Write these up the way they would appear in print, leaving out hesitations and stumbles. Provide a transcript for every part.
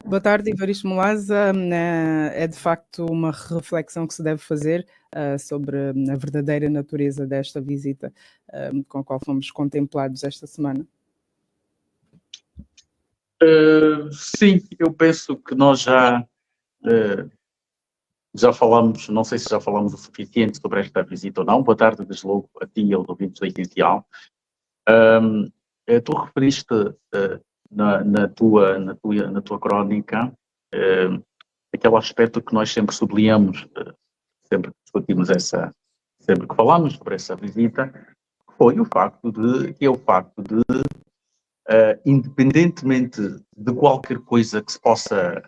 Boa tarde, Evaristo Molaza. É de facto uma reflexão que se deve fazer sobre a verdadeira natureza desta visita com a qual fomos contemplados esta semana. Sim, eu penso que nós já falamos, não sei se já falamos o suficiente sobre esta visita ou não. Boa tarde, desde logo, a ti e aos ouvintes da Essencial. Tu referiste na tua crónica aquele aspecto que nós sempre sublinhamos, sempre que discutimos sempre que falamos sobre essa visita, foi o facto de, independentemente de qualquer coisa que se possa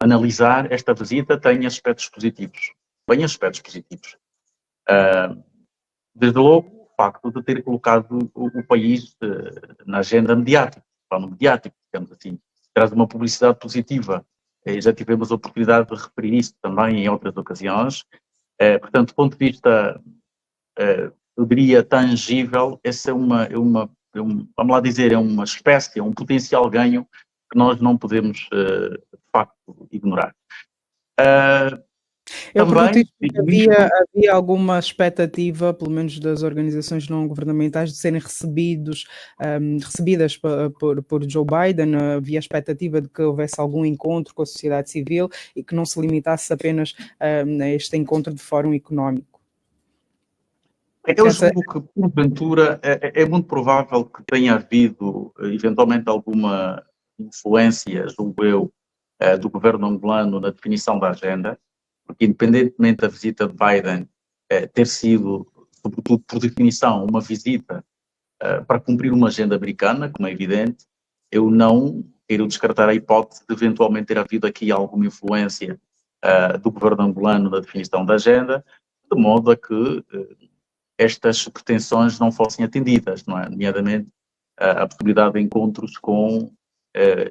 analisar, esta visita tem aspectos positivos, bem aspectos positivos. Desde logo, o facto de ter colocado o país na agenda mediática, plano mediático, digamos assim, traz uma publicidade positiva. Já tivemos a oportunidade de referir isso também em outras ocasiões. Portanto, do ponto de vista, eu diria, tangível, essa vamos lá dizer, é uma espécie, é um potencial ganho que nós não podemos, de facto, ignorar. Eu perguntei se havia alguma expectativa, pelo menos das organizações não governamentais, de serem recebidas por Joe Biden. Havia expectativa de que houvesse algum encontro com a sociedade civil e que não se limitasse apenas a este encontro de fórum económico. Eu julgo que, porventura, é muito provável que tenha havido, eventualmente, alguma influência, julgo eu, do governo angolano na definição da agenda, porque, independentemente da visita de Biden ter sido, sobretudo por definição, uma visita para cumprir uma agenda americana, como é evidente, eu não quero descartar a hipótese de eventualmente ter havido aqui alguma influência do governo angolano na definição da agenda, de modo a que estas pretensões não fossem atendidas, não é? Nomeadamente a possibilidade de encontros com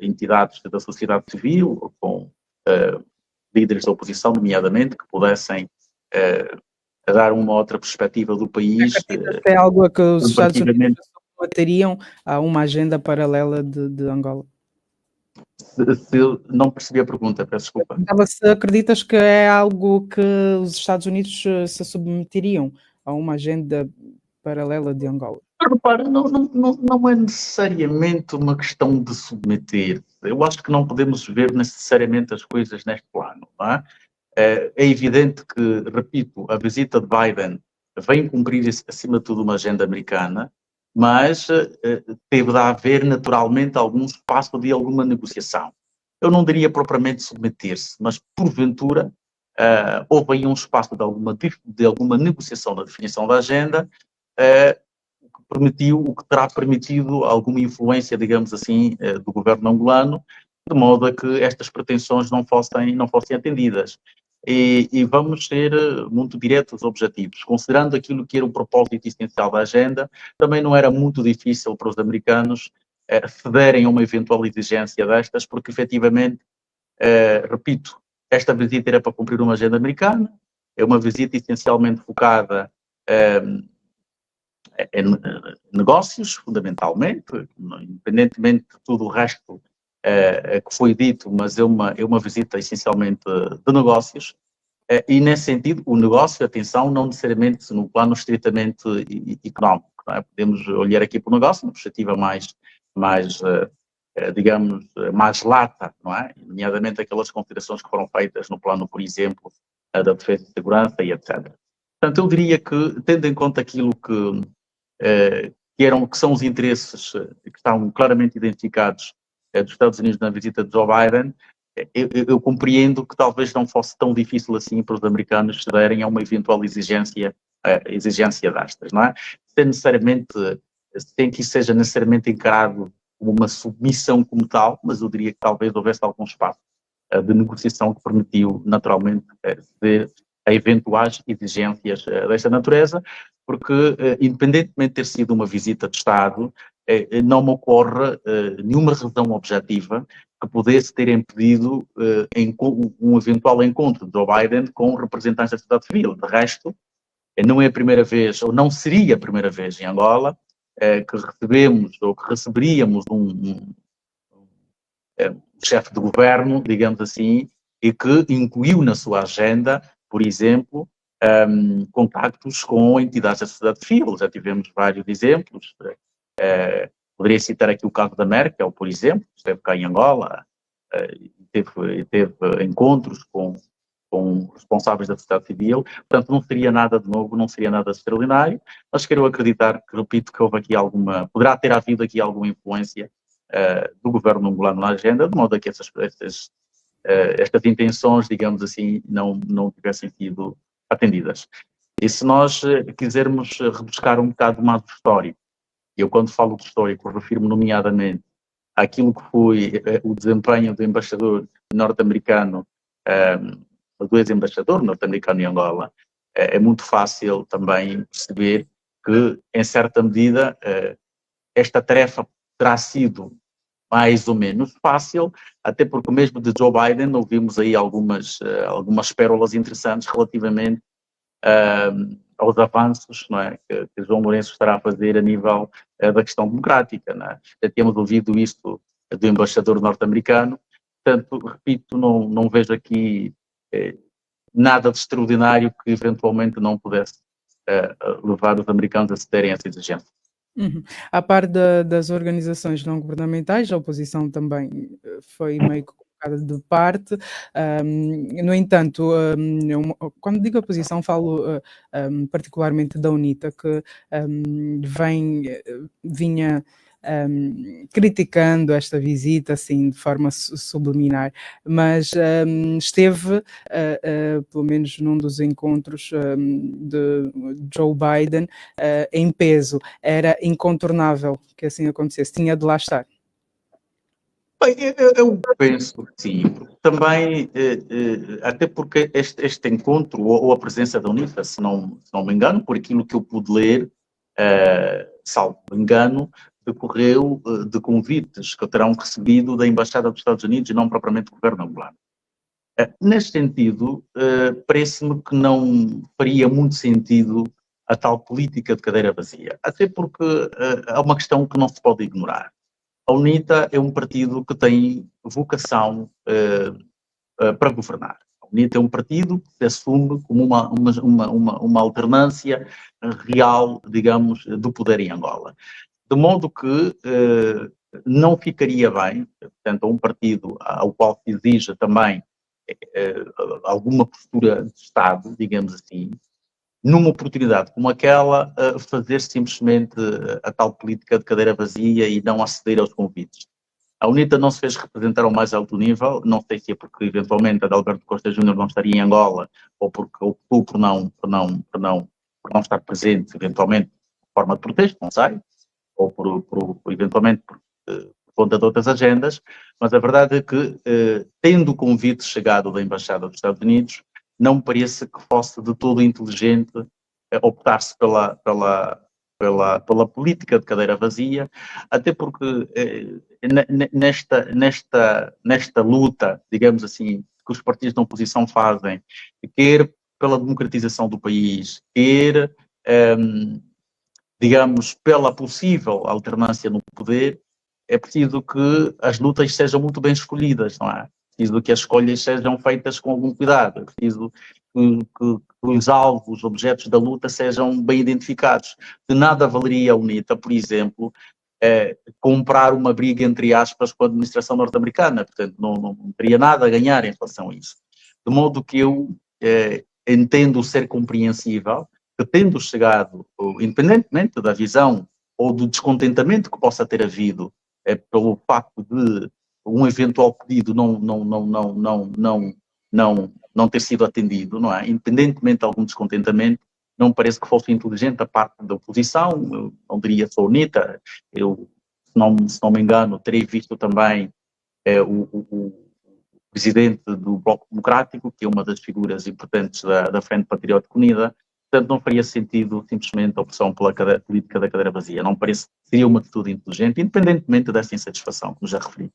entidades da sociedade civil, ou com líderes da oposição, nomeadamente, que pudessem dar uma outra perspectiva do país. É algo a que os Estados Unidos teriam a uma agenda paralela de Angola? Se não percebi a pergunta, peço desculpa. Se acreditas que é algo que os Estados Unidos se submeteriam a uma agenda paralela de Angola? Repara, não é necessariamente uma questão de submeter. Eu acho que não podemos ver necessariamente as coisas neste plano. Não é? É evidente que, repito, a visita de Biden vem cumprir, acima de tudo, uma agenda americana, mas teve de haver, naturalmente, algum espaço de alguma negociação. Eu não diria propriamente submeter-se, mas, porventura, houve aí um espaço de alguma negociação na definição da agenda, o que terá permitido alguma influência, digamos assim, do governo angolano, de modo a que estas pretensões não fossem atendidas. E vamos ser muito diretos, objetivos. Considerando aquilo que era o propósito essencial da agenda, também não era muito difícil para os americanos cederem a uma eventual exigência destas, porque efetivamente, repito, esta visita era para cumprir uma agenda americana, é uma visita essencialmente focada em negócios, fundamentalmente, independentemente de tudo o resto que foi dito, mas é uma visita essencialmente de negócios, e nesse sentido, o negócio, atenção, não necessariamente no plano estritamente económico, não é? Podemos olhar aqui para o negócio, uma perspectiva digamos, mais lata, não é? Nomeadamente aquelas considerações que foram feitas no plano, por exemplo, da defesa e segurança e etc. Portanto, eu diria que, tendo em conta aquilo que são os interesses que estão claramente identificados dos Estados Unidos na visita de Joe Biden, eu compreendo que talvez não fosse tão difícil assim para os americanos cederem a uma eventual exigência destas, não é? Sem que isso seja necessariamente encarado como uma submissão como tal, mas eu diria que talvez houvesse algum espaço de negociação que permitiu, naturalmente, ceder a eventuais exigências desta natureza, porque, independentemente de ter sido uma visita de Estado, não me ocorre nenhuma razão objetiva que pudesse ter impedido um eventual encontro de Joe Biden com representantes da sociedade civil. De resto, não é a primeira vez, ou não seria a primeira vez em Angola, que recebemos ou que receberíamos chefe de governo, digamos assim, e que incluiu na sua agenda, por exemplo, contactos com entidades da sociedade civil. Já tivemos vários exemplos. Poderia citar aqui o caso da Merkel, por exemplo, esteve cá em Angola, teve encontros com responsáveis da sociedade civil. Portanto, não seria nada de novo, não seria nada de extraordinário, mas quero acreditar que, repito, que houve aqui poderá ter havido aqui alguma influência do governo angolano na agenda, de modo a que estas intenções, digamos assim, não tivessem sido atendidas. E se nós quisermos rebuscar um bocado mais do histórico, eu quando falo de histórico refiro-me nomeadamente àquilo que foi o desempenho do embaixador norte-americano, do ex-embaixador norte-americano em Angola, é muito fácil também perceber que, em certa medida, esta tarefa terá sido mais ou menos fácil, até porque mesmo de Joe Biden ouvimos aí algumas pérolas interessantes relativamente aos avanços, não é, que João Lourenço estará a fazer a nível da questão democrática. Não é? Já tínhamos ouvido isto do embaixador norte-americano, portanto, repito, não vejo aqui nada de extraordinário que eventualmente não pudesse levar os americanos a cederem essa exigência. À par das organizações não governamentais, a oposição também foi meio que colocada de parte. No entanto, quando digo oposição, falo particularmente da UNITA, que vinha criticando esta visita, assim, de forma subliminar, mas esteve, pelo menos num dos encontros de Joe Biden, em peso. Era incontornável que assim acontecesse, tinha de lá estar. Bem, eu penso que sim, também, até porque este encontro, ou a presença da UNITA, se não me engano, por aquilo que eu pude ler, salvo engano, decorreu de convites que terão recebido da Embaixada dos Estados Unidos e não propriamente do governo angolano. Neste sentido, parece-me que não faria muito sentido a tal política de cadeira vazia, até porque há uma questão que não se pode ignorar. A UNITA é um partido que tem vocação para governar. A UNITA é um partido que se assume como uma alternância real, digamos, do poder em Angola. De modo que não ficaria bem, portanto, a um partido ao qual se exija também alguma postura de Estado, digamos assim, numa oportunidade como aquela, fazer simplesmente a tal política de cadeira vazia e não aceder aos convites. A UNITA não se fez representar ao mais alto nível, não sei se é porque eventualmente Adalberto Costa Júnior não estaria em Angola ou porque optou por não estar presente, eventualmente de forma de protesto, não sei, ou eventualmente por conta de outras agendas, mas a verdade é que, tendo o convite chegado da Embaixada dos Estados Unidos, não me parece que fosse de todo inteligente optar-se pela política de cadeira vazia, até porque nesta luta, digamos assim, que os partidos da oposição fazem, quer pela democratização do país, quer, digamos, pela possível alternância no poder, é preciso que as lutas sejam muito bem escolhidas, não é? É preciso que as escolhas sejam feitas com algum cuidado, é preciso que os alvos, os objetos da luta sejam bem identificados. De nada valeria a UNITA, por exemplo, comprar uma briga, entre aspas, com a administração norte-americana, portanto não teria nada a ganhar em relação a isso. De modo que eu entendo ser compreensível que, tendo chegado, independentemente da visão ou do descontentamento que possa ter havido pelo facto de um eventual pedido não ter sido atendido, não é? Independentemente de algum descontentamento, não me parece que fosse inteligente a parte da oposição, eu não diria só a UNITA, eu, se não me engano, terei visto também o presidente do Bloco Democrático, que é uma das figuras importantes da Frente Patriótica Unida. Portanto, não faria sentido simplesmente a opção pela política da cadeira vazia. Não me parece que seria uma atitude inteligente, independentemente dessa insatisfação que já referi.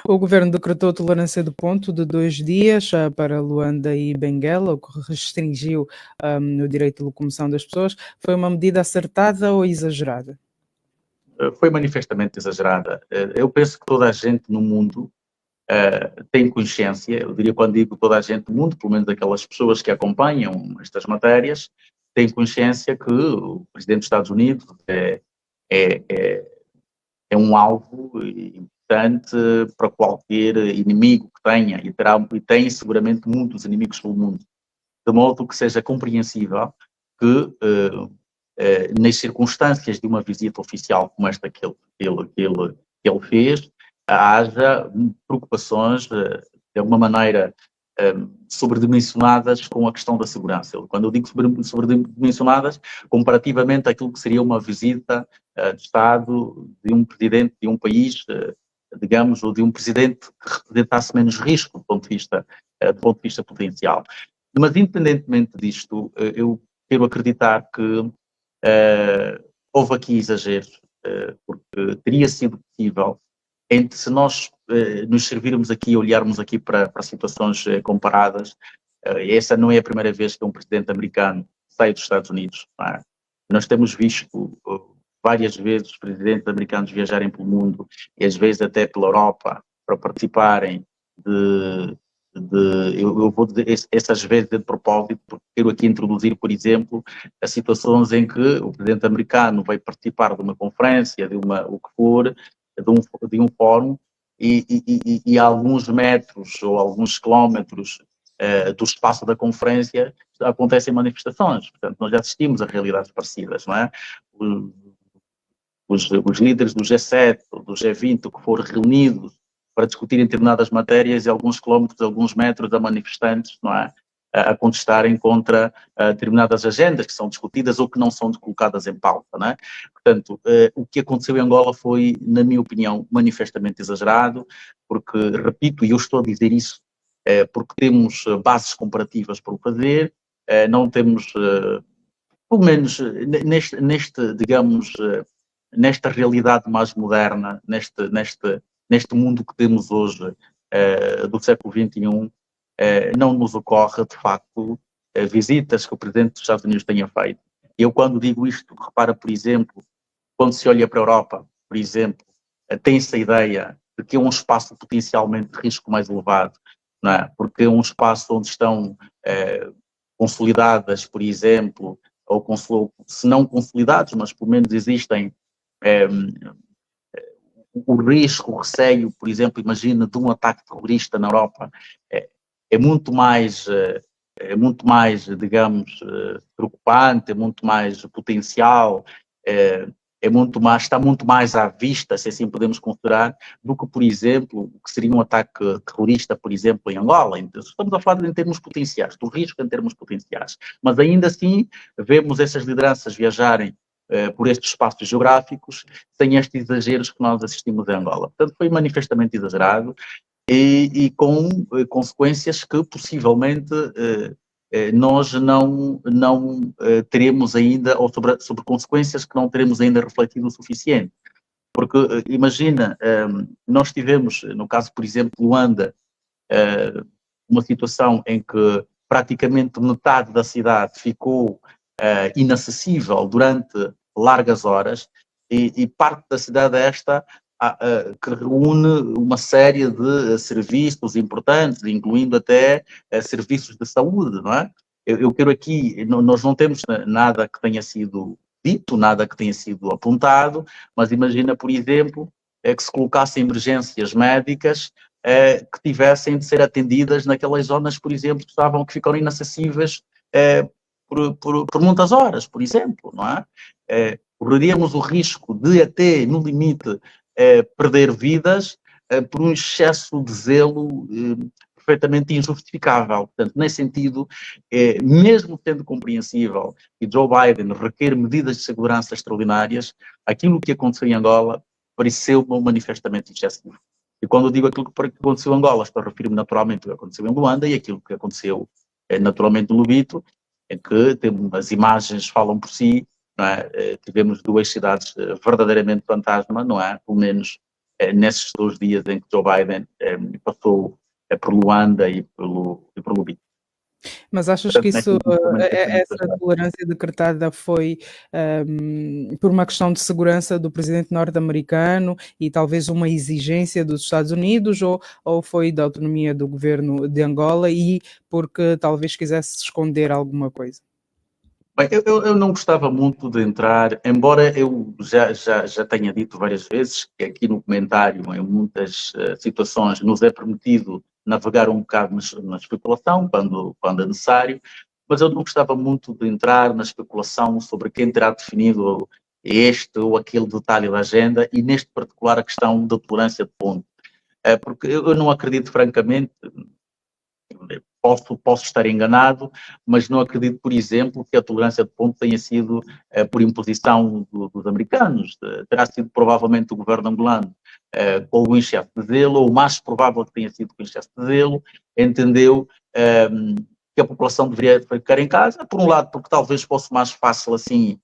O governo decretou tolerância de ponto de 2 dias para Luanda e Benguela, o que restringiu o direito de locomoção das pessoas. Foi uma medida acertada ou exagerada? foi manifestamente exagerada. Eu penso que toda a gente no mundo tem consciência, eu diria, quando digo toda a gente no mundo, pelo menos aquelas pessoas que acompanham estas matérias, tem consciência que o presidente dos Estados Unidos é um alvo importante para qualquer inimigo que tenha, e tem seguramente muitos inimigos pelo mundo, de modo que seja compreensível que nas circunstâncias de uma visita oficial como esta que ele fez, haja preocupações, de alguma maneira, sobredimensionadas com a questão da segurança. Quando eu digo sobredimensionadas, comparativamente àquilo que seria uma visita de Estado de um presidente de um país, digamos, ou de um presidente que representasse menos risco do ponto de vista potencial. Mas, independentemente disto, eu quero acreditar que houve aqui exageros, porque teria sido possível, se nós nos servirmos aqui, olharmos aqui para situações comparadas, essa não é a primeira vez que um presidente americano sai dos Estados Unidos. Não é? Nós temos visto várias vezes os presidentes americanos viajarem pelo mundo, e às vezes até pela Europa, para participarem eu vou dizer essas vezes de propósito, porque quero aqui introduzir, por exemplo, as situações em que o presidente americano vai participar de uma conferência, o que for, de um fórum, e a alguns metros ou alguns quilómetros do espaço da conferência acontecem manifestações. Portanto, nós já assistimos a realidades parecidas, não é? Os líderes do G7, do G20, o que for, reunidos para discutirem determinadas matérias, e alguns quilómetros, alguns metros, a manifestantes, não é? A contestarem contra determinadas agendas que são discutidas ou que não são colocadas em pauta, não é? Portanto, o que aconteceu em Angola foi, na minha opinião, manifestamente exagerado, porque, repito, e eu estou a dizer isso porque temos bases comparativas para o fazer, não temos, pelo menos digamos, nesta realidade mais moderna, neste mundo que temos hoje, do século XXI, não nos ocorre, de facto, visitas que o Presidente dos Estados Unidos tenha feito. Eu, quando digo isto, repara, por exemplo, quando se olha para a Europa, por exemplo, tem-se a ideia de que é um espaço potencialmente de risco mais elevado, não é? Porque é um espaço onde estão consolidadas, por exemplo, ou se não consolidados, mas pelo menos existem o risco, o receio, por exemplo, imagina, de um ataque terrorista na Europa, é muito mais, digamos, preocupante, é muito mais potencial, está muito mais à vista, se assim podemos considerar, do que, por exemplo, o que seria um ataque terrorista, por exemplo, em Angola. Estamos a falar em termos potenciais, do risco em termos potenciais. Mas ainda assim, vemos essas lideranças viajarem por estes espaços geográficos, sem estes exageros que nós assistimos em Angola. Portanto, foi manifestamente exagerado e com consequências que possivelmente nós não teremos ainda, ou sobre consequências que não teremos ainda refletido o suficiente. Porque, imagina, nós tivemos, no caso, por exemplo, Luanda, uma situação em que praticamente metade da cidade ficou inacessível durante largas horas, e parte da cidade esta que reúne uma série de serviços importantes, incluindo até serviços de saúde, não é? Eu quero aqui, nós não temos nada que tenha sido dito, nada que tenha sido apontado, mas imagina, por exemplo, que se colocassem emergências médicas que tivessem de ser atendidas naquelas zonas, por exemplo, que ficaram inacessíveis por muitas horas, por exemplo, não é? Correríamos o risco de até, no limite, perder vidas por um excesso de zelo perfeitamente injustificável. Portanto, nesse sentido, mesmo sendo compreensível que Joe Biden requer medidas de segurança extraordinárias, aquilo que aconteceu em Angola pareceu-me manifestamente excessivo. E quando eu digo aquilo que aconteceu em Angola, estou a referir-me naturalmente ao que aconteceu em Luanda e aquilo que aconteceu naturalmente no Lubito, em que as imagens falam por si, não é? Tivemos duas cidades verdadeiramente fantasma, não é? Pelo menos nesses 2 dias em que Joe Biden passou por Luanda e por Lubito. Mas achas que isso, essa tolerância decretada foi por uma questão de segurança do presidente norte-americano e talvez uma exigência dos Estados Unidos, ou foi da autonomia do governo de Angola e porque talvez quisesse esconder alguma coisa? Bem, eu não gostava muito de entrar, embora eu já tenha dito várias vezes que aqui no comentário, em muitas situações, nos é permitido navegar um bocado na especulação, quando é necessário, mas eu não gostava muito de entrar na especulação sobre quem terá definido este ou aquele detalhe da agenda e, neste particular, a questão da tolerância de ponto. Porque eu não acredito, francamente. Posso estar enganado, mas não acredito, por exemplo, que a tolerância de ponto tenha sido por imposição dos americanos. Terá sido provavelmente o governo angolano com o Winchester de Zelo, ou o mais provável que tenha sido o Winchester de Zelo, entendeu que a população deveria ficar em casa, por um lado porque talvez fosse mais fácil assim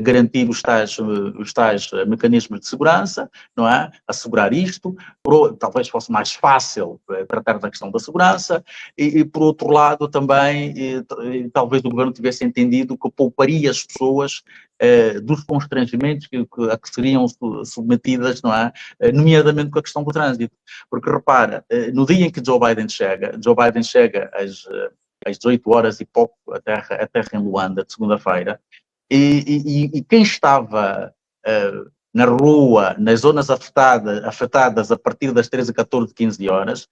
garantir os tais mecanismos de segurança, não é? Assegurar isto, talvez fosse mais fácil tratar da questão da segurança, e por outro lado também, talvez o governo tivesse entendido que pouparia as pessoas dos constrangimentos a que seriam submetidas, não é? Nomeadamente com a questão do trânsito. Porque repara, no dia em que Joe Biden chega às 18 horas e pouco a terra em Luanda, de segunda-feira, e quem estava na rua, nas zonas afetadas a partir das 13, 14, 15 horas,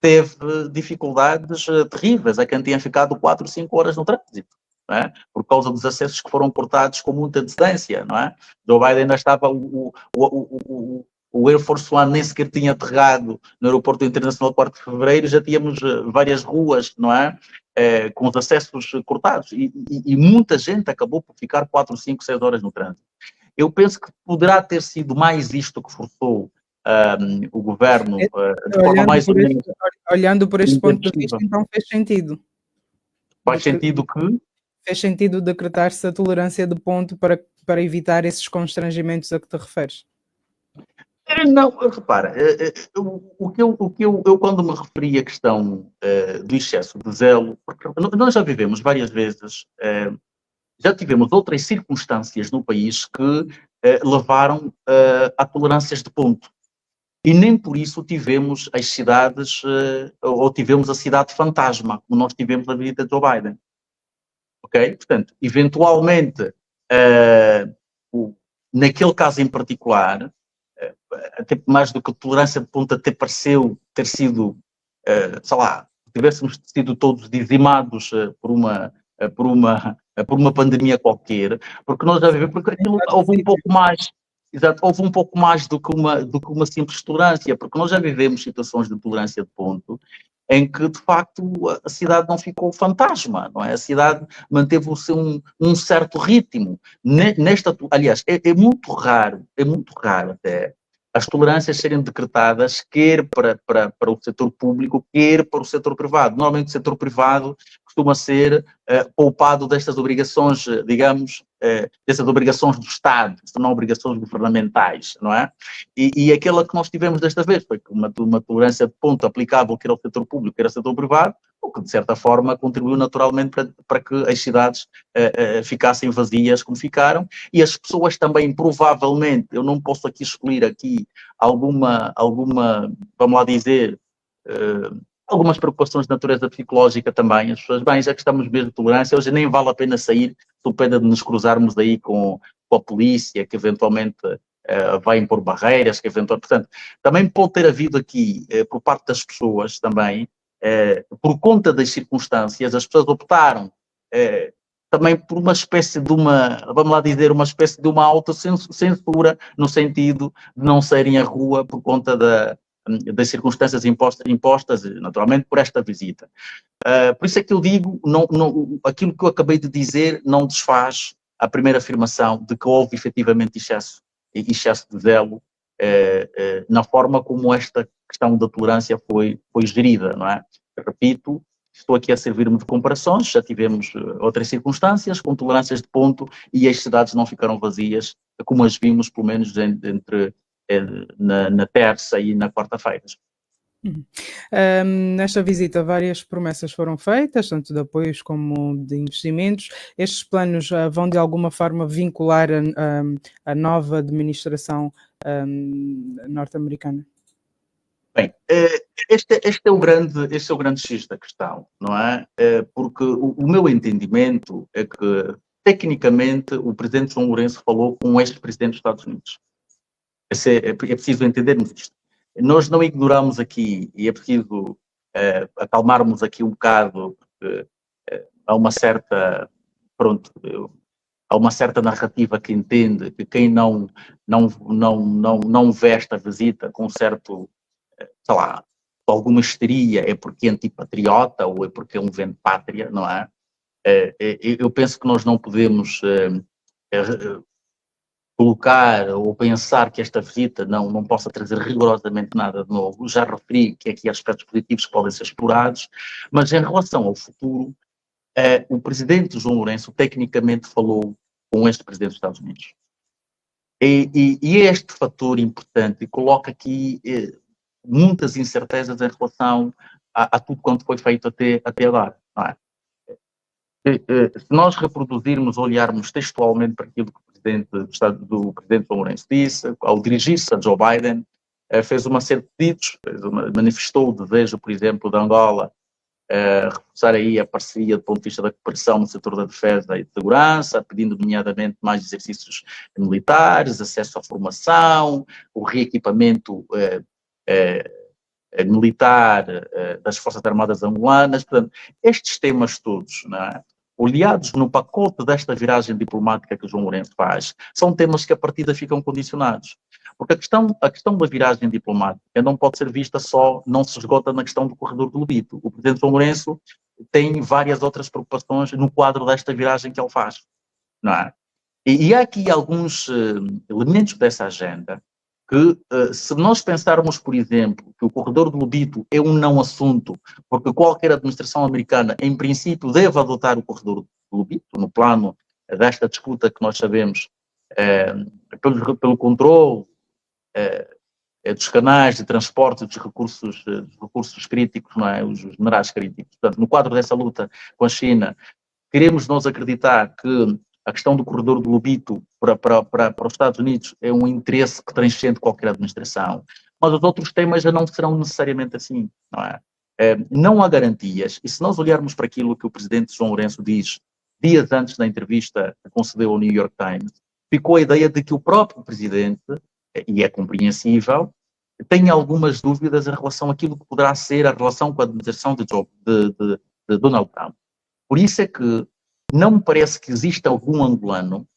teve dificuldades terríveis. Há quem tinha ficado 4, 5 horas no trânsito, não é? Por causa dos acessos que foram cortados com muita antecedência, não é? Joe Biden ainda estava, o Air Force One nem sequer tinha aterrado no aeroporto internacional de 4 de fevereiro, já tínhamos várias ruas, não é? Com os acessos cortados, e muita gente acabou por ficar 4, 5, 6 horas no trânsito. Eu penso que poderá ter sido mais isto que forçou o governo de forma mais ou menos... Olhando por este ponto de vista, então fez sentido. Faz sentido que... Fez sentido decretar-se a tolerância de ponto para evitar esses constrangimentos a que te referes? Não, repara, eu quando me referi à questão do excesso de zelo, porque nós já vivemos várias vezes, já tivemos outras circunstâncias no país que levaram a tolerâncias de ponto. E nem por isso tivemos as cidades, ou tivemos a cidade fantasma, como nós tivemos na visita de Joe Biden. Ok? Portanto, eventualmente, naquele caso em particular, até mais do que tolerância de ponto, até pareceu ter sido, sei lá, tivéssemos sido todos dizimados por uma pandemia qualquer, porque nós já vivemos, porque aquilo houve um pouco mais, exato, houve um pouco mais do que uma simples tolerância, porque nós já vivemos situações de tolerância de ponto em que, de facto, a cidade não ficou fantasma, não é? A cidade manteve um certo ritmo. Aliás, é muito raro até, as tolerâncias serem decretadas quer para o setor público, quer para o setor privado. Normalmente o setor privado costuma ser poupado destas obrigações, digamos, dessas obrigações do Estado, que são obrigações governamentais, não é? E aquela que nós tivemos desta vez foi uma tolerância de ponto aplicável quer ao setor público, quer ao setor privado, o que de certa forma contribuiu naturalmente para que as cidades ficassem vazias como ficaram, e as pessoas também provavelmente, eu não posso aqui escolher alguma, vamos lá dizer, algumas preocupações de natureza psicológica também, as pessoas, bem, já que estamos mesmo de tolerância, hoje nem vale a pena sair, sob pena de nos cruzarmos aí com a polícia, que eventualmente vai impor barreiras, que eventualmente, portanto, também pode ter havido aqui, por parte das pessoas também, por conta das circunstâncias, as pessoas optaram também por uma espécie de vamos lá dizer, uma espécie de uma autocensura, no sentido de não saírem à rua por conta das circunstâncias impostas, naturalmente, por esta visita. Por isso é que eu digo, aquilo que eu acabei de dizer não desfaz a primeira afirmação de que houve efetivamente excesso de zelo na forma como esta questão da tolerância foi gerida, não é? Repito, estou aqui a servir-me de comparações, já tivemos outras circunstâncias com tolerâncias de ponto e as cidades não ficaram vazias, como as vimos, pelo menos na terça e na quarta-feira. Nesta visita, várias promessas foram feitas, tanto de apoios como de investimentos. Estes planos vão, de alguma forma, vincular a nova administração norte-americana? Bem, este é o grande X da questão, não é? Porque o meu entendimento é que, tecnicamente, o presidente João Lourenço falou com o ex-presidente dos Estados Unidos. É preciso entendermos isto. Nós não ignoramos aqui, e é preciso acalmarmos aqui um bocado, porque há uma certa, pronto, há uma certa narrativa que entende que quem não veste a visita com certo, sei lá, alguma histeria é porque é antipatriota ou é porque é um vende-pátria, não é? Eu penso que nós não podemos colocar ou pensar que esta visita não possa trazer rigorosamente nada de novo. Já referi que aqui há aspectos positivos que podem ser explorados, mas em relação ao futuro, o presidente João Lourenço tecnicamente falou com este presidente dos Estados Unidos. E este fator importante coloca aqui muitas incertezas em relação a tudo quanto foi feito até agora, não é? Se nós reproduzirmos, olharmos textualmente para aquilo que do presidente João Lourenço disse, ao dirigir-se a Joe Biden, fez uma série de pedidos, manifestou o desejo, por exemplo, de Angola reforçar aí a parceria do ponto de vista da cooperação no setor da defesa e de segurança, pedindo nomeadamente mais exercícios militares, acesso à formação, o reequipamento militar das Forças Armadas angolanas. Portanto, estes temas todos, não é? Olhados no pacote desta viragem diplomática que o João Lourenço faz, são temas que a partida ficam condicionados. Porque a questão da viragem diplomática não pode ser vista só, não se esgota na questão do corredor do Lobito. O presidente João Lourenço tem várias outras preocupações no quadro desta viragem que ele faz, não é? E há aqui alguns elementos dessa agenda que, se nós pensarmos, por exemplo, que o corredor do Lobito é um não assunto, porque qualquer administração americana, em princípio, deve adotar o corredor do Lobito, no plano desta disputa que nós sabemos, pelo controle dos canais de transporte dos recursos críticos, não é? Os minerais críticos. Portanto, no quadro dessa luta com a China, queremos nós acreditar que a questão do corredor do Lobito para os Estados Unidos é um interesse que transcende qualquer administração, mas os outros temas já não serão necessariamente assim, não é? Não há garantias, e se nós olharmos para aquilo que o presidente João Lourenço diz dias antes da entrevista que concedeu ao New York Times, ficou a ideia de que o próprio presidente, e é compreensível, tem algumas dúvidas em relação àquilo que poderá ser a relação com a administração de Donald Trump. Por isso é que não me parece que exista algum angolano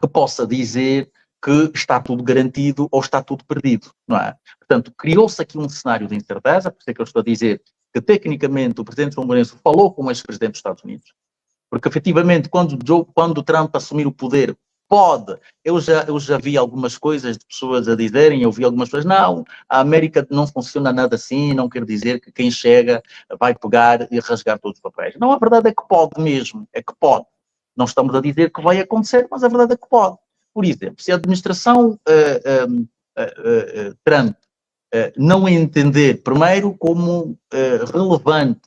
que possa dizer que está tudo garantido ou está tudo perdido, não é? Portanto, criou-se aqui um cenário de incerteza, por isso é que eu estou a dizer que, tecnicamente, o presidente João Lourenço falou com o ex-presidente dos Estados Unidos, porque, efetivamente, quando Trump assumir o poder, eu já vi algumas coisas de pessoas a dizerem, eu vi algumas pessoas, não, a América não funciona nada assim, não quer dizer que quem chega vai pegar e rasgar todos os papéis. Não, a verdade é que pode mesmo, é que pode. Não estamos a dizer que vai acontecer, mas a verdade é que pode. Por exemplo, se a administração Trump não entender, primeiro, como relevante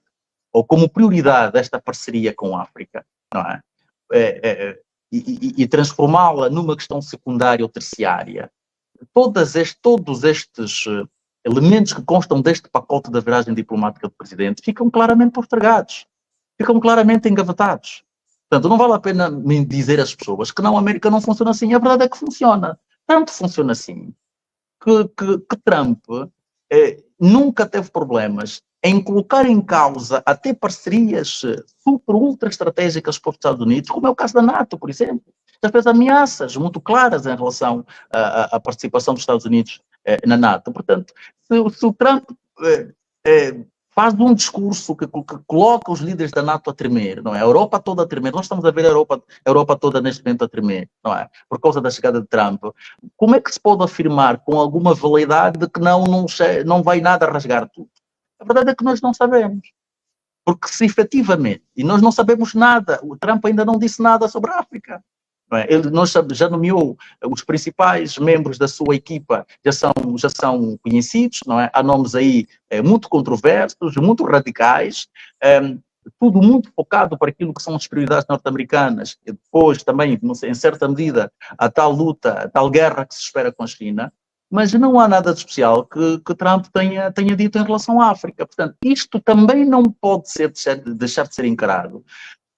ou como prioridade esta parceria com a África, não é? E transformá-la numa questão secundária ou terciária. Todos estes elementos que constam deste pacote da viragem diplomática do presidente ficam claramente postergados, ficam claramente engavetados. Portanto, não vale a pena me dizer às pessoas que não, a América não funciona assim. A verdade é que funciona. Tanto funciona assim que Trump nunca teve problemas em colocar em causa até parcerias super, ultra estratégicas para os Estados Unidos, como é o caso da NATO, por exemplo. Já fez ameaças muito claras em relação à participação dos Estados Unidos na NATO. Portanto, se o Trump faz um discurso que coloca os líderes da NATO a tremer, não é? A Europa toda a tremer, nós estamos a ver a Europa toda neste momento a tremer, não é? Por causa da chegada de Trump. Como é que se pode afirmar com alguma validade de que não vai nada rasgar tudo? A verdade é que nós não sabemos. Porque se efetivamente, e nós não sabemos nada, o Trump ainda não disse nada sobre a África. Não é? Ele já nomeou os principais membros da sua equipa, já são conhecidos, não é? Há nomes aí muito controversos, muito radicais, tudo muito focado para aquilo que são as prioridades norte-americanas, e depois também, não sei, em certa medida, a tal luta, a tal guerra que se espera com a China, mas não há nada de especial que Trump tenha dito em relação à África. Portanto, isto também não pode deixar de ser encarado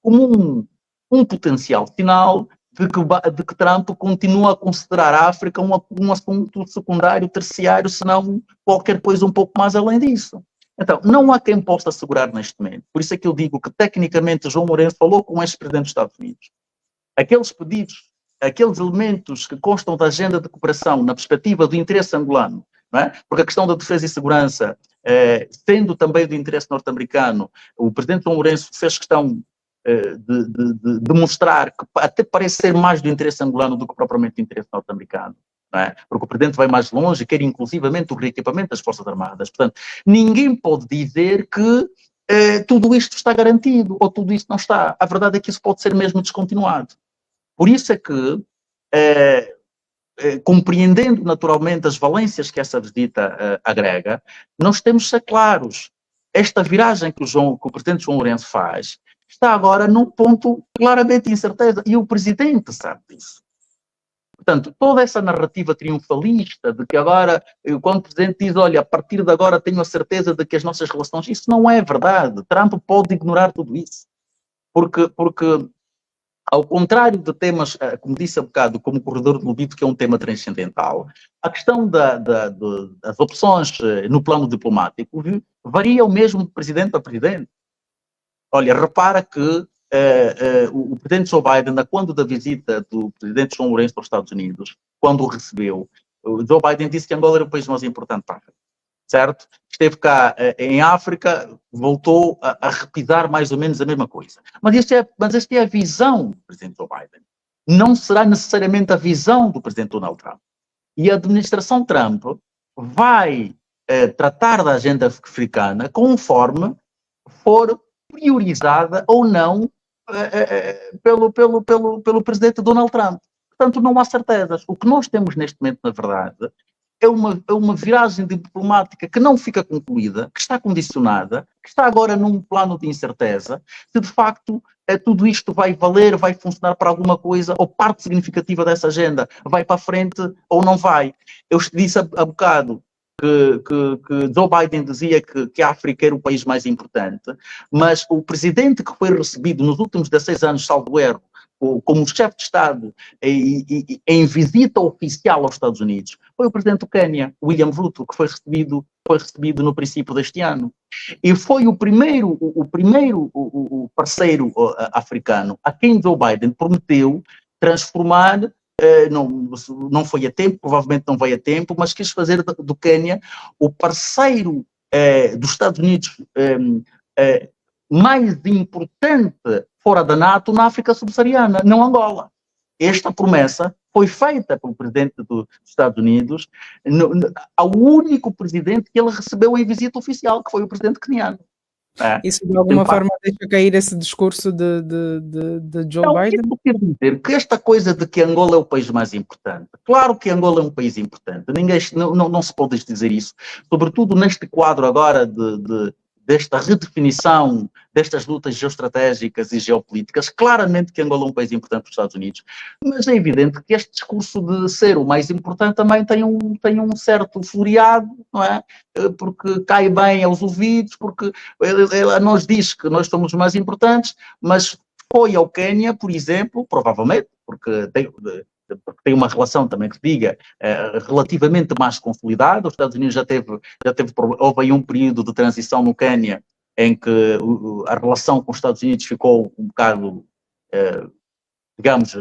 como um potencial sinal de que Trump continua a considerar a África um assunto secundário, terciário, se não qualquer coisa um pouco mais além disso. Então, não há quem possa assegurar neste momento. Por isso é que eu digo que, tecnicamente, João Lourenço falou com o ex-presidente dos Estados Unidos. Aqueles pedidos, aqueles elementos que constam da agenda de cooperação na perspectiva do interesse angolano, não é? Porque a questão da defesa e segurança, sendo também do interesse norte-americano, o presidente João Lourenço fez questão de demonstrar que até parece ser mais do interesse angolano do que propriamente do interesse norte-americano. Não é? Porque o presidente vai mais longe e quer inclusivamente o reequipamento das Forças Armadas. Portanto, ninguém pode dizer que tudo isto está garantido ou tudo isto não está. A verdade é que isso pode ser mesmo descontinuado. Por isso é que, compreendendo naturalmente as valências que essa visita agrega, nós temos de ser claros. Esta viragem que o presidente João Lourenço faz está agora num ponto claramente de incerteza, e o presidente sabe disso. Portanto, toda essa narrativa triunfalista de que agora, quando o presidente diz, olha, a partir de agora tenho a certeza de que as nossas relações, isso não é verdade. Trump pode ignorar tudo isso. Porque ao contrário de temas, como disse há bocado, como o corredor de Lobito, que é um tema transcendental, a questão das opções no plano diplomático varia o mesmo de presidente para presidente. Olha, repara que o presidente Joe Biden, quando da visita do presidente João Lourenço aos Estados Unidos, quando o recebeu, o Joe Biden disse que Angola era o país mais importante para a África, certo? Esteve cá em África, voltou a repisar mais ou menos a mesma coisa. Mas esta é a visão do presidente Joe Biden. Não será necessariamente a visão do presidente Donald Trump. E a administração Trump vai tratar da agenda africana conforme for priorizada ou não pelo presidente Donald Trump. Portanto, não há certezas. O que nós temos neste momento, na verdade, é uma viragem diplomática que não fica concluída, que está condicionada, que está agora num plano de incerteza, se de facto tudo isto vai valer, vai funcionar para alguma coisa, ou parte significativa dessa agenda vai para a frente ou não vai. Eu disse há bocado que Joe Biden dizia que a África era o país mais importante, mas o presidente que foi recebido nos últimos 16 anos, salvo erro, como chefe de Estado em visita oficial aos Estados Unidos, foi o presidente do Quênia, William Ruto, que foi recebido no princípio deste ano. E foi o primeiro parceiro africano a quem Joe Biden prometeu transformar. Não foi a tempo, provavelmente não vai a tempo, mas quis fazer do Quênia o parceiro dos Estados Unidos mais importante fora da NATO na África subsaariana, não Angola. Esta promessa foi feita pelo presidente dos Estados Unidos ao único presidente que ele recebeu em visita oficial, que foi o presidente queniano. Isso de alguma forma deixa cair esse discurso de Joe Biden? Eu quero dizer que esta coisa de que Angola é o país mais importante, claro que Angola é um país importante, não se pode dizer isso, sobretudo neste quadro agora desta redefinição destas lutas geoestratégicas e geopolíticas. Claramente que Angola é um país importante para os Estados Unidos, mas é evidente que este discurso de ser o mais importante também tem um certo floreado, não é? Porque cai bem aos ouvidos, porque ele nos diz que nós somos os mais importantes, mas foi ao Quênia, por exemplo, provavelmente, porque tem uma relação também que se diga relativamente mais consolidada. Os Estados Unidos houve aí um período de transição no Quênia em que a relação com os Estados Unidos ficou um bocado, digamos,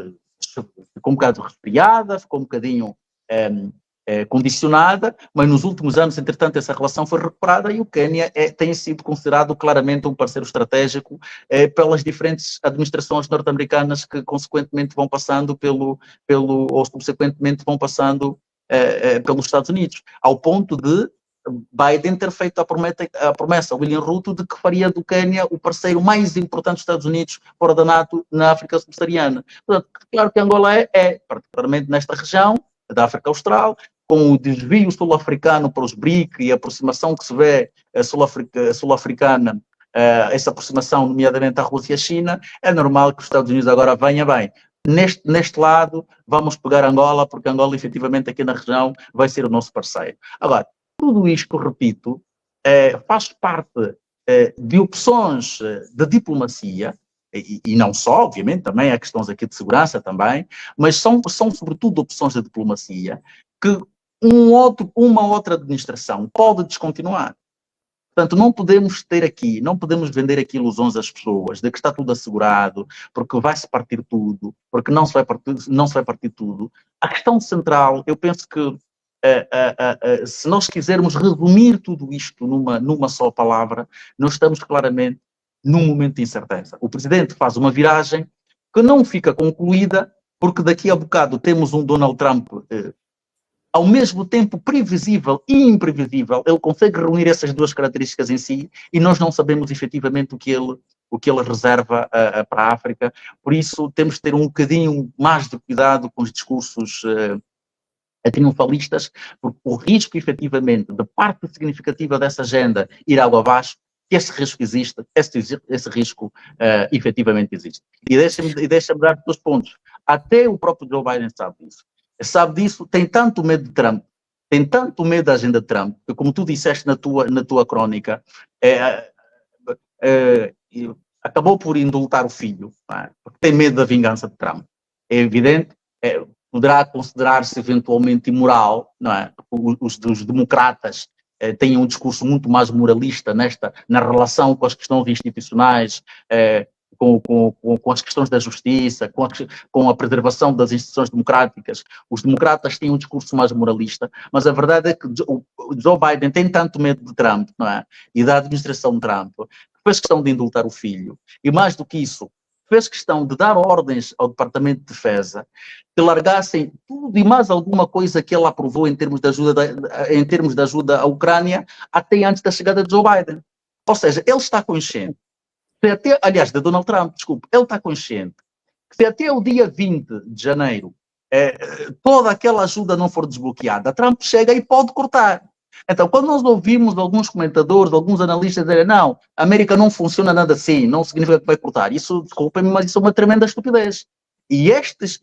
ficou um bocado resfriada, ficou um bocadinho condicionada, mas nos últimos anos, entretanto, essa relação foi recuperada e o Quênia tem sido considerado claramente um parceiro estratégico pelas diferentes administrações norte-americanas que consequentemente vão passando ou subsequentemente vão passando pelos Estados Unidos, ao ponto de Biden ter feito a promessa ao William Ruto de que faria do Quênia o parceiro mais importante dos Estados Unidos fora da NATO na África subsaariana. Portanto, claro que Angola particularmente nesta região da África Austral, com o desvio sul-africano para os BRIC e a aproximação que se vê sul-africana, essa aproximação, nomeadamente à Rússia e à China, é normal que os Estados Unidos agora venha bem. Neste lado, vamos pegar Angola, porque Angola, efetivamente, aqui na região, vai ser o nosso parceiro. Agora, tudo isto, repito, faz parte de opções de diplomacia, e não só, obviamente, também há questões aqui de segurança também, mas são sobretudo opções de diplomacia que uma outra administração pode descontinuar. Portanto, não podemos vender aqui ilusões às pessoas de que está tudo assegurado, porque vai-se partir tudo, porque não se vai partir tudo. A questão central, eu penso que se nós quisermos resumir tudo isto numa só palavra, nós estamos claramente num momento de incerteza. O Presidente faz uma viragem que não fica concluída, porque daqui a bocado temos um Donald Trump ao mesmo tempo previsível e imprevisível. Ele consegue reunir essas duas características em si e nós não sabemos efetivamente o que ele reserva para a África. Por isso temos de ter um bocadinho mais de cuidado com os discursos triunfalistas, porque o risco efetivamente de parte significativa dessa agenda ir água abaixo, que esse risco existe, esse risco efetivamente existe. E deixa-me dar 2 pontos. Até o próprio Joe Biden sabe disso, tem tanto medo de Trump, tem tanto medo da agenda de Trump, que como tu disseste na tua crónica, acabou por indultar o filho, porque tem medo da vingança de Trump. É evidente, poderá considerar-se eventualmente imoral, não é? Os democratas têm um discurso muito mais moralista na relação com as questões institucionais, com as questões da justiça, com a preservação das instituições democráticas. Os democratas têm um discurso mais moralista, mas a verdade é que o Joe Biden tem tanto medo de Trump, não é? E da administração Trump, que fez questão de indultar o filho. E mais do que isso, fez questão de dar ordens ao Departamento de Defesa que largassem tudo e mais alguma coisa que ele aprovou em termos de ajuda à Ucrânia até antes da chegada de Joe Biden. Ou seja, ele está consciente, aliás, de Donald Trump, desculpe, ele está consciente que se até o dia 20 de janeiro toda aquela ajuda não for desbloqueada, Trump chega e pode cortar. Então, quando nós ouvimos alguns comentadores, alguns analistas dizerem não, a América não funciona nada assim, não significa que vai cortar. Isso, desculpem-me, mas isso é uma tremenda estupidez. E estas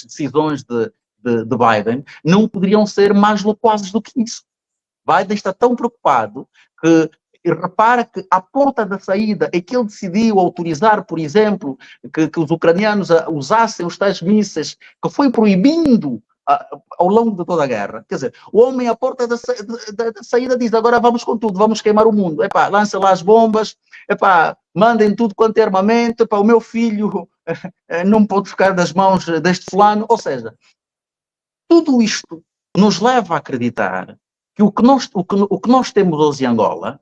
decisões de Biden não poderiam ser mais loquazes do que isso. Biden está tão preocupado que repara que a porta da saída é que ele decidiu autorizar, por exemplo, que os ucranianos usassem os tais mísseis que foi proibindo ao longo de toda a guerra. Quer dizer, o homem à porta da saída diz, agora vamos com tudo, vamos queimar o mundo. Lança lá as bombas, mandem tudo quanto é armamento, o meu filho não pode ficar das mãos deste fulano. Ou seja, tudo isto nos leva a acreditar que o que nós temos hoje em Angola,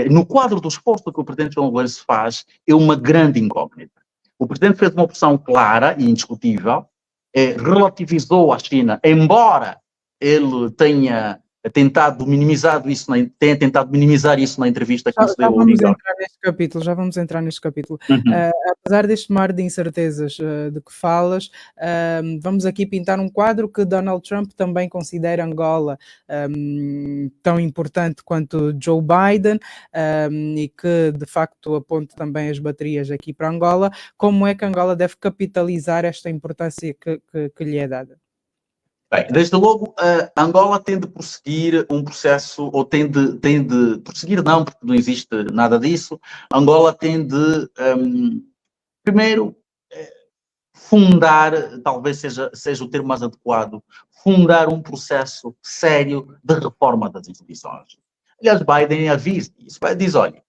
no quadro do esforço que o Presidente angolano faz, é uma grande incógnita. O Presidente fez uma opção clara e indiscutível, relativizou a China, embora ele tenha tentado minimizar isso na entrevista que nos deu ao Miguel. Já vamos entrar neste capítulo. Apesar deste mar de incertezas de que falas, vamos aqui pintar um quadro que Donald Trump também considera Angola tão importante quanto Joe Biden e que de facto aponta também as baterias aqui para Angola. Como é que Angola deve capitalizar esta importância que lhe é dada? Bem, desde logo, Angola tem de prosseguir um processo, ou tem de prosseguir não, porque não existe nada disso. Angola tem de, primeiro, fundar, talvez seja o termo mais adequado, fundar um processo sério de reforma das instituições. Aliás, Biden avisa isso. Diz, olha,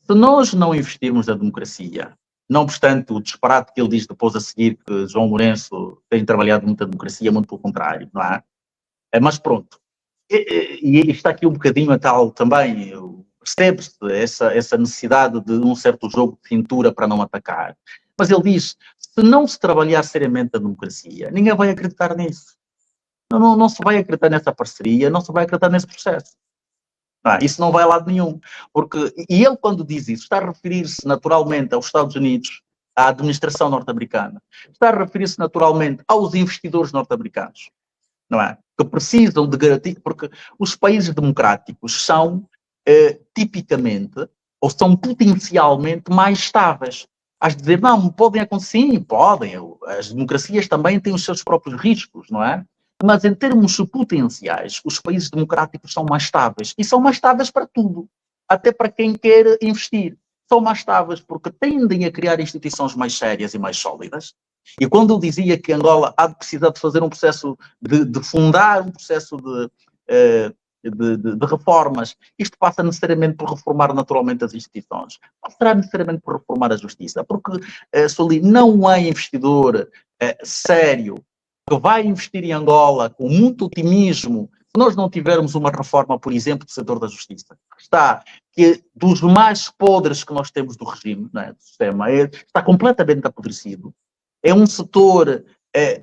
se nós não investirmos na democracia, não obstante o disparate que ele diz depois a seguir que João Lourenço tem trabalhado muito a democracia, muito pelo contrário, não é? Mas pronto, e está aqui um bocadinho a tal também, percebe-se essa necessidade de um certo jogo de cintura para não atacar. Mas ele diz, se não se trabalhar seriamente a democracia, ninguém vai acreditar nisso. não se vai acreditar nessa parceria, não se vai acreditar nesse processo. Isso não vai a lado nenhum. E ele, quando diz isso, está a referir-se naturalmente aos Estados Unidos, à administração norte-americana, está a referir-se naturalmente aos investidores norte-americanos, não é? Que precisam de garantir, porque os países democráticos são tipicamente, ou são potencialmente mais estáveis. Has de dizer, não, podem acontecer, sim, podem. As democracias também têm os seus próprios riscos, não é? Mas em termos potenciais, os países democráticos são mais estáveis. E são mais estáveis para tudo. Até para quem quer investir. São mais estáveis porque tendem a criar instituições mais sérias e mais sólidas. E quando eu dizia que Angola há de precisar de fazer um processo, de fundar um processo de reformas, isto passa necessariamente por reformar naturalmente as instituições. Passará necessariamente por reformar a justiça. Porque, Sueli, não há investidor sério que vai investir em Angola com muito otimismo se nós não tivermos uma reforma, por exemplo, do setor da justiça. Que dos mais podres que nós temos do regime, não é, do sistema, está completamente apodrecido. É um setor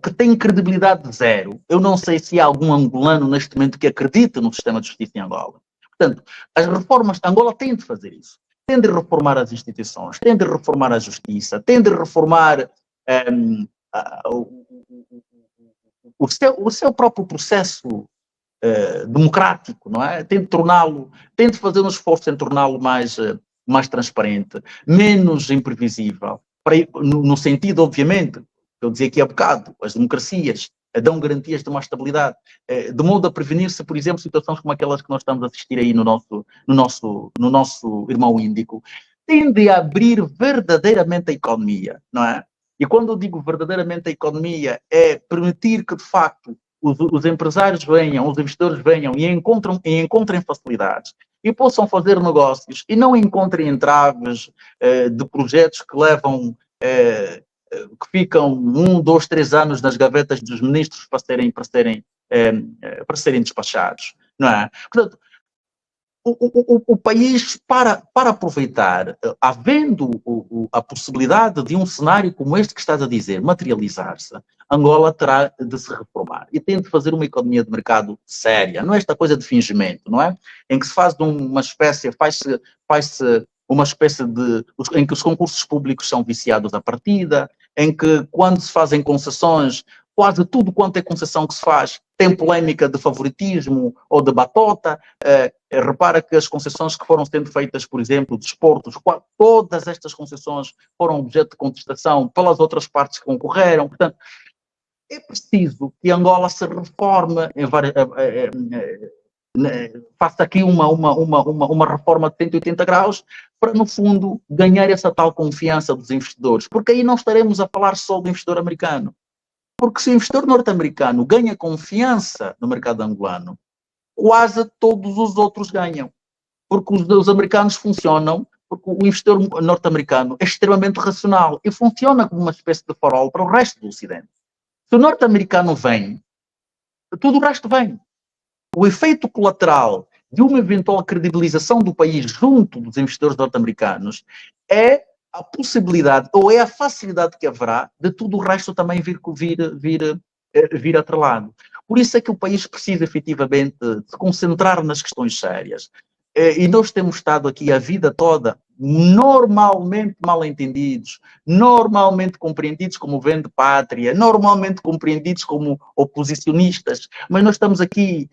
que tem credibilidade zero. Eu não sei se há algum angolano neste momento que acredita no sistema de justiça em Angola. Portanto, as reformas, Angola tem de fazer isso. Tem de reformar as instituições, tem de reformar a justiça, tem de reformar o seu próprio processo democrático, não é? Tem de fazer um esforço em torná-lo mais transparente, menos imprevisível, no sentido, obviamente, que eu dizia aqui há bocado, as democracias dão garantias de uma estabilidade, de modo a prevenir-se, por exemplo, situações como aquelas que nós estamos a assistir aí no nosso irmão Índico, tende a abrir verdadeiramente a economia, não é? E quando eu digo verdadeiramente a economia, é permitir que, de facto, os empresários venham, os investidores venham e encontrem facilidades e possam fazer negócios e não encontrem entraves de projetos que levam, que ficam 1, 2, 3 anos nas gavetas dos ministros para serem despachados, não é? Portanto, o país, para aproveitar, havendo a possibilidade de um cenário como este que estás a dizer materializar-se, Angola terá de se reformar e tem de fazer uma economia de mercado séria, não é esta coisa de fingimento, não é? Em que se faz faz-se uma espécie em que os concursos públicos são viciados à partida, em que quando se fazem concessões, quase tudo quanto é concessão que se faz tem polémica de favoritismo ou de batota. Repara que as concessões que foram sendo feitas, por exemplo, de desportos, todas estas concessões foram objeto de contestação pelas outras partes que concorreram. Portanto, é preciso que Angola se reforme, faça aqui uma reforma de 180 graus para, no fundo, ganhar essa tal confiança dos investidores. Porque aí não estaremos a falar só do investidor americano. Porque se o investidor norte-americano ganha confiança no mercado angolano, quase todos os outros ganham. Porque os americanos funcionam, porque o investidor norte-americano é extremamente racional e funciona como uma espécie de farol para o resto do Ocidente. Se o norte-americano vem, tudo o resto vem. O efeito colateral de uma eventual credibilização do país junto dos investidores norte-americanos é a possibilidade, ou é a facilidade que haverá de tudo o resto também vir atrelado. Por isso é que o país precisa efetivamente se concentrar nas questões sérias. E nós temos estado aqui a vida toda normalmente mal entendidos, normalmente compreendidos como vende pátria, normalmente compreendidos como oposicionistas, mas nós estamos aqui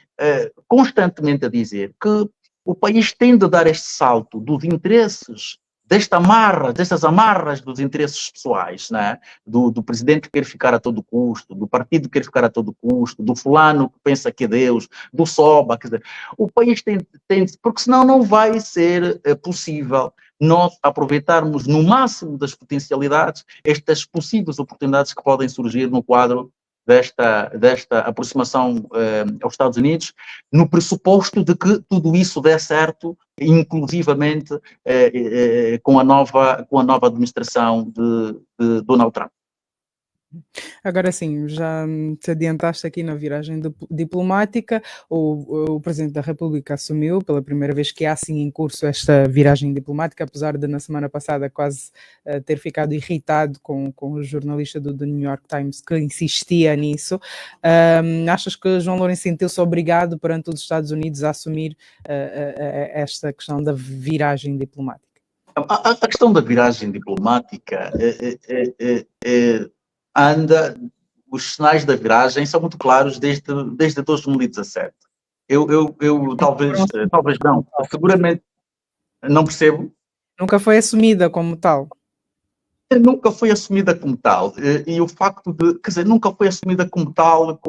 constantemente a dizer que o país tem de dar este salto dos interesses, destas amarras dos interesses pessoais, né? do presidente que quer ficar a todo custo, do partido que quer ficar a todo custo, do fulano que pensa que é Deus, do SOBA, quer dizer, o país tem porque senão não vai ser possível nós aproveitarmos no máximo das potencialidades estas possíveis oportunidades que podem surgir no quadro desta aproximação aos Estados Unidos, no pressuposto de que tudo isso dê certo, inclusivamente com a nova administração de Donald Trump. Agora sim, já te adiantaste aqui na viragem diplomática. O Presidente da República assumiu pela primeira vez que há sim em curso esta viragem diplomática, apesar de na semana passada quase ter ficado irritado com o jornalista do New York Times que insistia nisso. Achas que João Lourenço sentiu-se obrigado perante os Estados Unidos a assumir esta questão da viragem diplomática? A questão da viragem diplomática anda, os sinais da viragem são muito claros desde 2017. Talvez não, seguramente não percebo. Nunca foi assumida como tal. Nunca foi assumida como tal. E o facto de, quer dizer, nunca foi assumida como tal,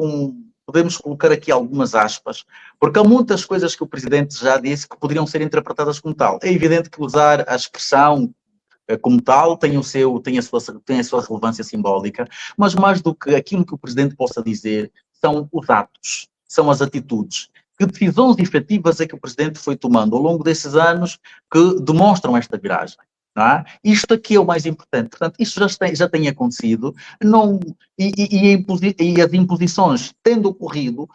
podemos colocar aqui algumas aspas, porque há muitas coisas que o Presidente já disse que poderiam ser interpretadas como tal. É evidente que usar a expressão como tal tem a sua relevância simbólica, mas mais do que aquilo que o Presidente possa dizer, são os atos, são as atitudes. Que decisões efetivas é que o Presidente foi tomando ao longo desses anos que demonstram esta viragem? Não é? Isto aqui é o mais importante. Portanto, isto já tem acontecido e as imposições, tendo ocorrido,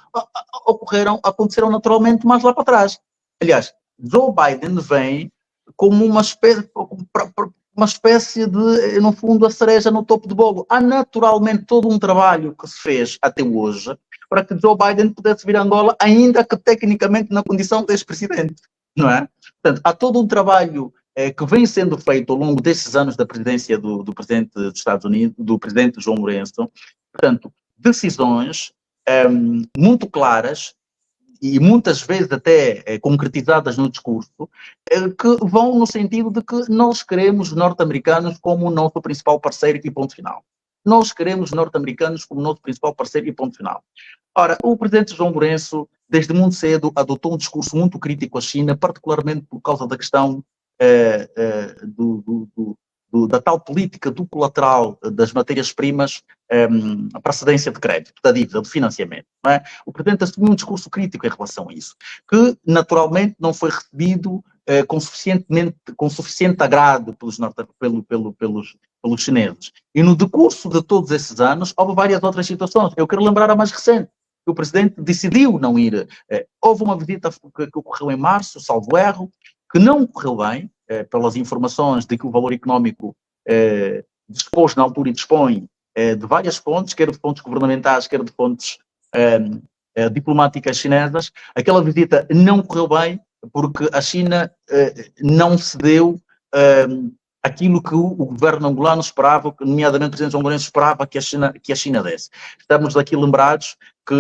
aconteceram naturalmente mais lá para trás. Aliás, Joe Biden vem como uma espécie de, no fundo, a cereja no topo do bolo. Há naturalmente todo um trabalho que se fez até hoje para que Joe Biden pudesse vir a Angola, ainda que tecnicamente na condição de ex-presidente, não é? Portanto, há todo um trabalho que vem sendo feito ao longo desses anos da presidência do Presidente dos Estados Unidos, do Presidente João Lourenço. Portanto, decisões muito claras e muitas vezes até concretizadas no discurso, que vão no sentido de que nós queremos norte-americanos como o nosso principal parceiro e ponto final. Nós queremos norte-americanos como nosso principal parceiro e ponto final. Ora, o presidente João Lourenço, desde muito cedo, adotou um discurso muito crítico à China, particularmente por causa da questão da tal política do colateral das matérias-primas para a cedência de crédito, da dívida, do financiamento. Não é? O Presidente assumiu um discurso crítico em relação a isso, que naturalmente não foi recebido com suficiente agrado pelos chineses. E no decurso de todos esses anos, houve várias outras situações. Eu quero lembrar a mais recente, que o Presidente decidiu não ir. Houve uma visita que ocorreu em março, salvo erro, que não correu bem, pelas informações de que o valor económico dispôs na altura e dispõe de várias fontes, quer de fontes governamentais, quer de fontes diplomáticas chinesas. Aquela visita não correu bem porque a China não cedeu aquilo que o governo angolano esperava, nomeadamente o presidente João Lourenço esperava que a China desse. Estamos aqui lembrados que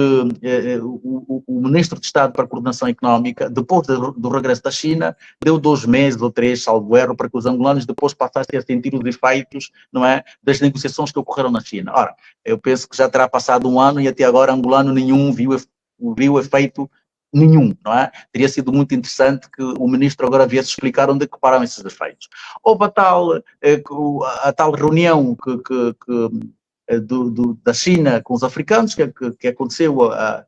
o ministro de Estado para a Coordenação Económica, depois do regresso da China, deu 2 meses ou 3, salvo erro, para que os angolanos depois passassem a sentir os efeitos, não é, das negociações que ocorreram na China. Ora, eu penso que já terá passado 1 ano e até agora angolano nenhum viu efeito nenhum, não é? Teria sido muito interessante que o ministro agora viesse explicar onde é que param esses efeitos. Houve a tal reunião da China com os africanos, que aconteceu,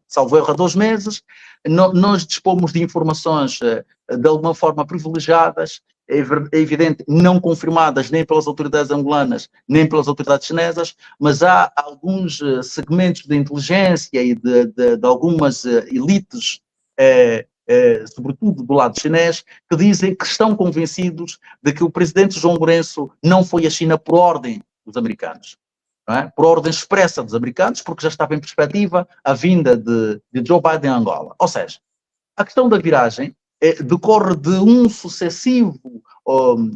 salvo erro, há 2 meses. Nós dispomos de informações de alguma forma privilegiadas, é evidente, não confirmadas nem pelas autoridades angolanas, nem pelas autoridades chinesas, mas há alguns segmentos de inteligência e de algumas elites, sobretudo do lado chinês, que dizem que estão convencidos de que o presidente João Lourenço não foi à China por ordem dos americanos. Não é? Por ordem expressa dos americanos, porque já estava em perspectiva a vinda de Joe Biden a Angola. Ou seja, a questão da viragem decorre de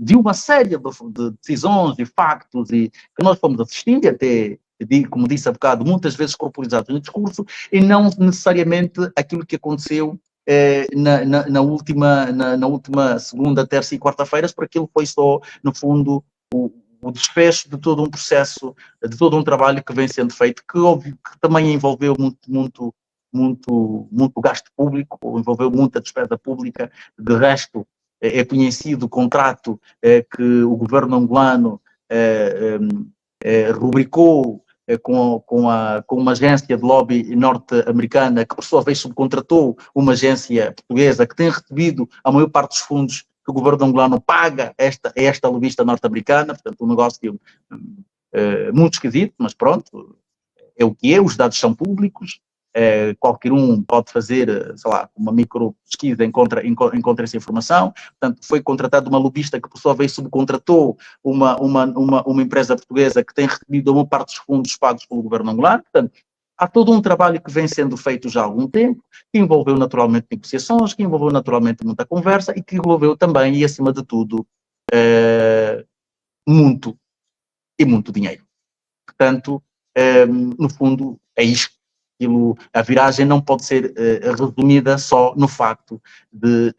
de uma série de decisões e factos que nós fomos assistindo, até, como disse há bocado, muitas vezes corporizados no discurso, e não necessariamente aquilo que aconteceu na última segunda, terça e quarta-feiras, porque aquilo foi só, no fundo, o desfecho de todo um processo, de todo um trabalho que vem sendo feito, que óbvio que também envolveu muito gasto público, ou envolveu muita despesa pública. De resto, é conhecido o contrato que o governo angolano rubricou com uma agência de lobby norte-americana, que por sua vez subcontratou uma agência portuguesa que tem recebido a maior parte dos fundos que o governo angolano paga esta lobista norte-americana. Portanto, um negócio muito esquisito, mas pronto, é o que é, os dados são públicos, qualquer um pode fazer, sei lá, uma micro pesquisa, encontra essa informação. Portanto, foi contratado uma lobista que, por sua vez, subcontratou uma empresa portuguesa que tem recebido uma parte dos fundos pagos pelo governo angolano. Portanto, há todo um trabalho que vem sendo feito já há algum tempo, que envolveu naturalmente negociações, que envolveu naturalmente muita conversa e que envolveu também, e acima de tudo, muito dinheiro. Portanto, no fundo, é isto. A viragem não pode ser resumida só no facto de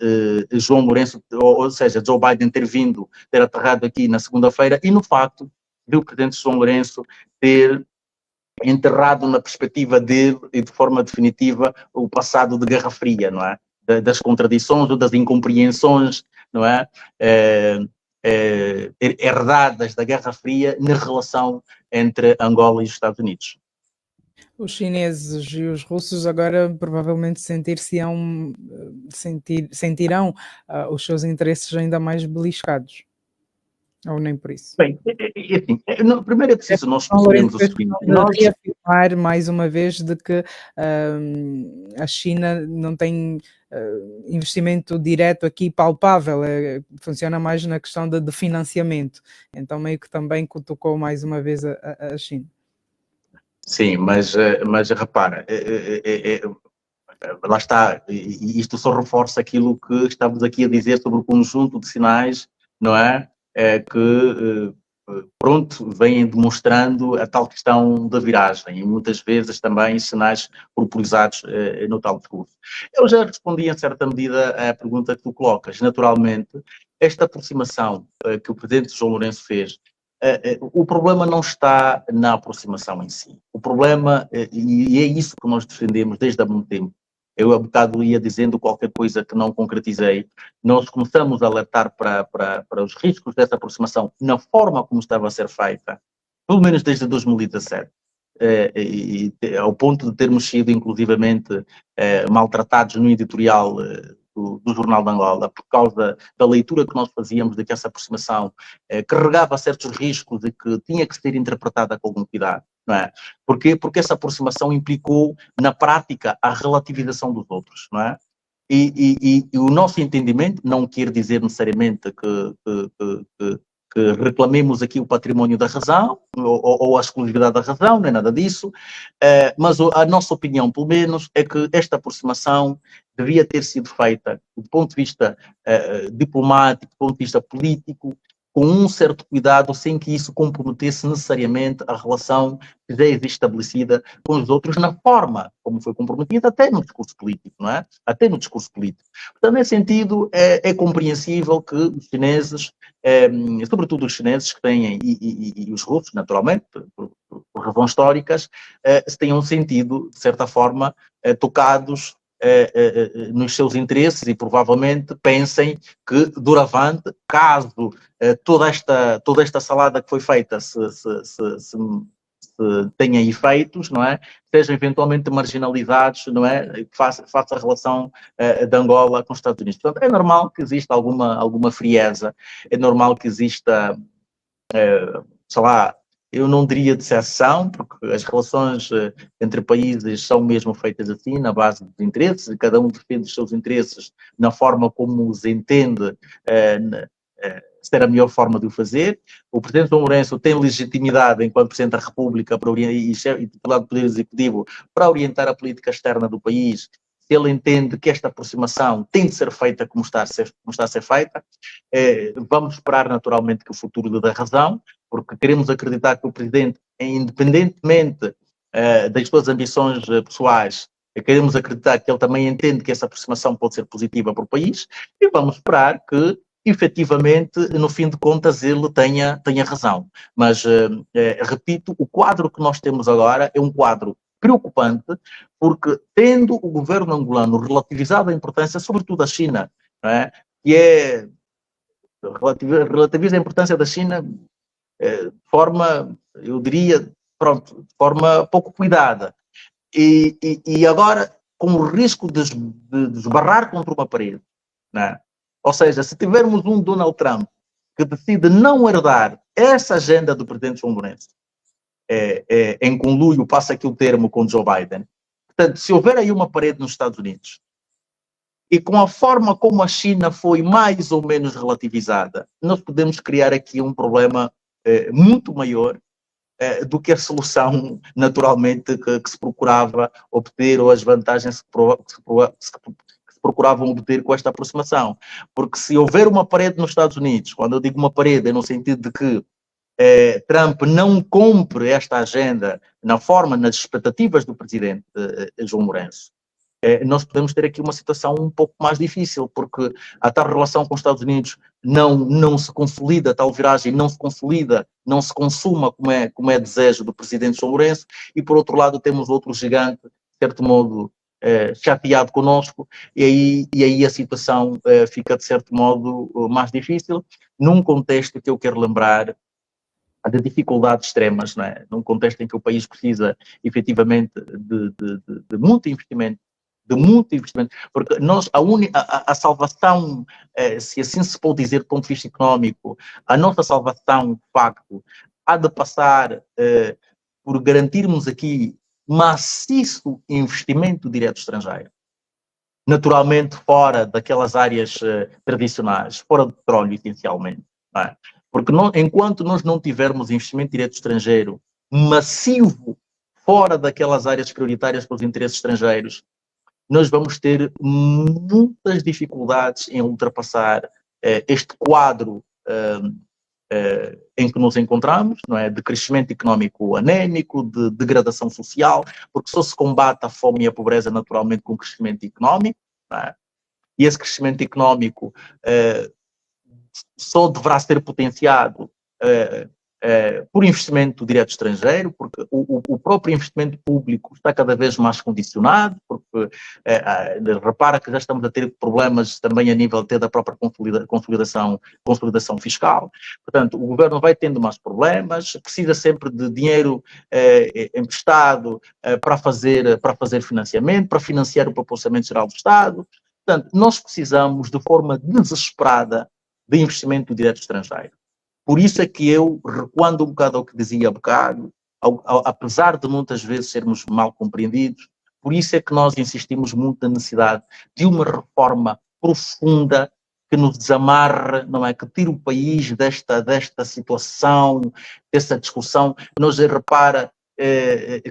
João Lourenço, ou seja, Joe Biden ter aterrado aqui na segunda-feira, e no facto de o presidente João Lourenço ter enterrado na perspectiva dele e de forma definitiva o passado de Guerra Fria, não é? Das contradições ou das incompreensões, não é? Herdadas da Guerra Fria na relação entre Angola e os Estados Unidos. Os chineses e os russos agora provavelmente sentirão os seus interesses ainda mais beliscados. Ou nem por isso? Bem, assim, primeiro é preciso nós percebermos o seguinte. Reafirmar mais uma vez de que a China não tem investimento direto aqui palpável, funciona mais na questão de financiamento. Então meio que também cutucou mais uma vez a China. Sim, mas repara, lá está, e isto só reforça aquilo que estamos aqui a dizer sobre o conjunto de sinais, não é? Que, pronto, vêm demonstrando a tal questão da viragem e muitas vezes também sinais corporizados no tal discurso. Eu já respondi em certa medida à pergunta que tu colocas. Naturalmente, esta aproximação que o presidente João Lourenço fez, o problema não está na aproximação em si. O problema, e é isso que nós defendemos desde há muito tempo, eu há bocado ia dizendo qualquer coisa que não concretizei, nós começamos a alertar para os riscos dessa aproximação na forma como estava a ser feita, pelo menos desde 2017, ao ponto de termos sido inclusivamente maltratados no editorial do Jornal de Angola, por causa da leitura que nós fazíamos de que essa aproximação carregava certos riscos e que tinha que ser interpretada com algum cuidado. Não é? Porquê? Porque essa aproximação implicou, na prática, a relativização dos outros, não é? E o nosso entendimento não quer dizer necessariamente que reclamemos aqui o património da razão, ou a exclusividade da razão, não é nada disso, mas a nossa opinião, pelo menos, é que esta aproximação devia ter sido feita, do ponto de vista diplomático, do ponto de vista político, com um certo cuidado, sem que isso comprometesse necessariamente a relação que já existe estabelecida com os outros, na forma como foi comprometida, até no discurso político, não é? Até no discurso político. Portanto, nesse sentido, é compreensível que os chineses, sobretudo os chineses que têm, e os russos, naturalmente, por razões históricas, se tenham sentido, de certa forma, tocados nos seus interesses e provavelmente pensem que, doravante, caso toda esta salada que foi feita se tenha efeitos, não é? Sejam eventualmente marginalizados, não é? Face a relação de Angola com os Estados Unidos. Portanto, é normal que exista alguma frieza, é normal que exista, sei lá, eu não diria decepção, porque as relações entre países são mesmo feitas assim, na base dos interesses, e cada um defende os seus interesses na forma como os entende ser a melhor forma de o fazer. O presidente João Lourenço tem legitimidade, enquanto presidente da República e titular do Poder Executivo, para orientar a política externa do país. Se ele entende que esta aproximação tem de ser feita como está a ser feita, vamos esperar naturalmente que o futuro lhe dê razão, porque queremos acreditar que o Presidente, independentemente das suas ambições pessoais, queremos acreditar que ele também entende que essa aproximação pode ser positiva para o país, e vamos esperar que, efetivamente, no fim de contas, ele tenha razão. Mas, repito, o quadro que nós temos agora é um quadro preocupante, porque tendo o governo angolano relativizado a importância, sobretudo da China, não é? Que relativiza a importância da China de forma, eu diria, pronto, de forma pouco cuidada. E agora, com o risco de esbarrar contra uma parede, não é? Ou seja, se tivermos um Donald Trump que decide não herdar essa agenda do presidente João Lourenço, em conluio, passa aqui o termo, com Joe Biden. Portanto, se houver aí uma parede nos Estados Unidos, e com a forma como a China foi mais ou menos relativizada, nós podemos criar aqui um problema muito maior do que a solução, naturalmente, que se procurava obter, ou as vantagens que se procuravam obter com esta aproximação. Porque se houver uma parede nos Estados Unidos, quando eu digo uma parede, é no sentido de que Trump não cumpre esta agenda na forma, nas expectativas do presidente João Lourenço, nós podemos ter aqui uma situação um pouco mais difícil, porque a tal relação com os Estados Unidos não se consolida, a tal viragem não se consolida, não se consuma como é desejo do presidente João Lourenço, e por outro lado temos outro gigante, de certo modo, chateado connosco, e aí a situação fica de certo modo mais difícil, num contexto que eu quero lembrar de dificuldades extremas, não é? Num contexto em que o país precisa efetivamente de muito investimento, porque nós, a salvação, se assim se pode dizer do ponto de vista económico, a nossa salvação, de facto, há de passar por garantirmos aqui maciço investimento direto estrangeiro. Naturalmente fora daquelas áreas tradicionais, fora do petróleo essencialmente, não é? Porque enquanto nós não tivermos investimento direto estrangeiro massivo fora daquelas áreas prioritárias para os interesses estrangeiros, nós vamos ter muitas dificuldades em ultrapassar este quadro em que nos encontramos, não é? De crescimento económico anémico, de degradação social, porque só se combate a fome e a pobreza naturalmente com crescimento económico, não é? E esse crescimento económico só deverá ser potenciado por investimento direto estrangeiro, porque o próprio investimento público está cada vez mais condicionado, porque repara que já estamos a ter problemas também a nível até da própria consolidação fiscal. Portanto, o governo vai tendo mais problemas, precisa sempre de dinheiro emprestado para fazer financiamento, para financiar o propulsamento geral do Estado. Portanto, nós precisamos de forma desesperada de investimento direto estrangeiro. Por isso é que eu, recuando um bocado ao que dizia há bocado, apesar de muitas vezes sermos mal compreendidos, por isso é que nós insistimos muito na necessidade de uma reforma profunda que nos desamarre, não é? Que tire o país desta situação, dessa discussão. Nós, repara,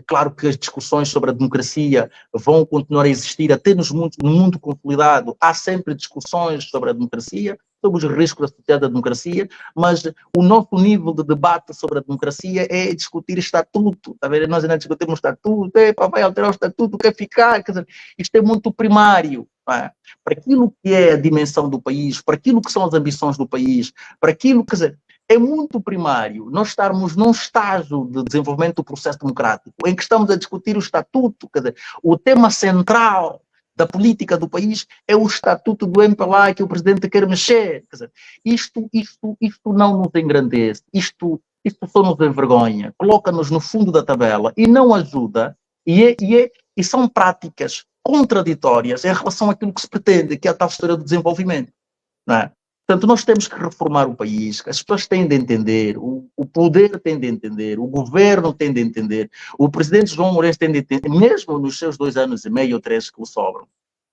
claro que as discussões sobre a democracia vão continuar a existir até no mundo consolidado. Há sempre discussões sobre a democracia, sobre os riscos associados à democracia, mas o nosso nível de debate sobre a democracia é discutir estatuto. Tá vendo? Nós ainda discutimos estatuto, vai alterar o estatuto, quer ficar, quer dizer, isto é muito primário. É? Para aquilo que é a dimensão do país, para aquilo que são as ambições do país, para aquilo, quer dizer, é muito primário nós estarmos num estágio de desenvolvimento do processo democrático em que estamos a discutir o estatuto, quer dizer, o tema central da política do país é o estatuto do MPLA que o presidente quer mexer. Quer dizer, isto não nos engrandece, isto só nos envergonha, coloca-nos no fundo da tabela e não ajuda, e são práticas contraditórias em relação àquilo que se pretende, que é a tal história do desenvolvimento. Não é? Portanto, nós temos que reformar o país, as pessoas têm de entender, o poder tem de entender, o governo tem de entender, o presidente João Lourenço tem de entender, mesmo nos seus 2 anos e meio ou 3 que lhe sobram,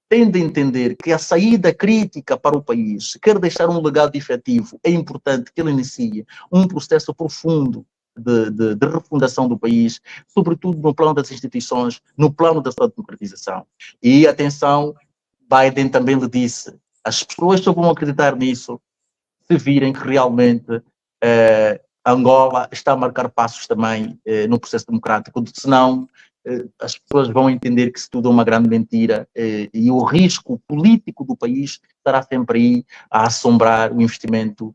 tem de entender que a saída crítica para o país, se quer deixar um legado efetivo, é importante que ele inicie um processo profundo de refundação do país, sobretudo no plano das instituições, no plano da sua democratização. E, atenção, Biden também lhe disse, as pessoas só vão acreditar nisso se virem que realmente Angola está a marcar passos também no processo democrático, senão as pessoas vão entender que isso tudo é uma grande mentira e o risco político do país estará sempre aí a assombrar o investimento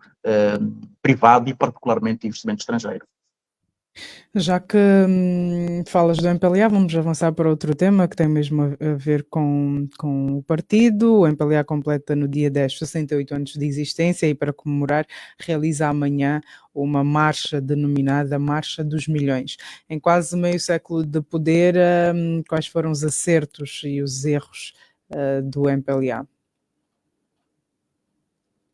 privado e particularmente o investimento estrangeiro. Já que falas do MPLA, vamos avançar para outro tema que tem mesmo a ver com o partido. O MPLA completa no dia 10 68 anos de existência e, para comemorar, realiza amanhã uma marcha denominada Marcha dos Milhões. Em quase meio século de poder, quais foram os acertos e os erros do MPLA?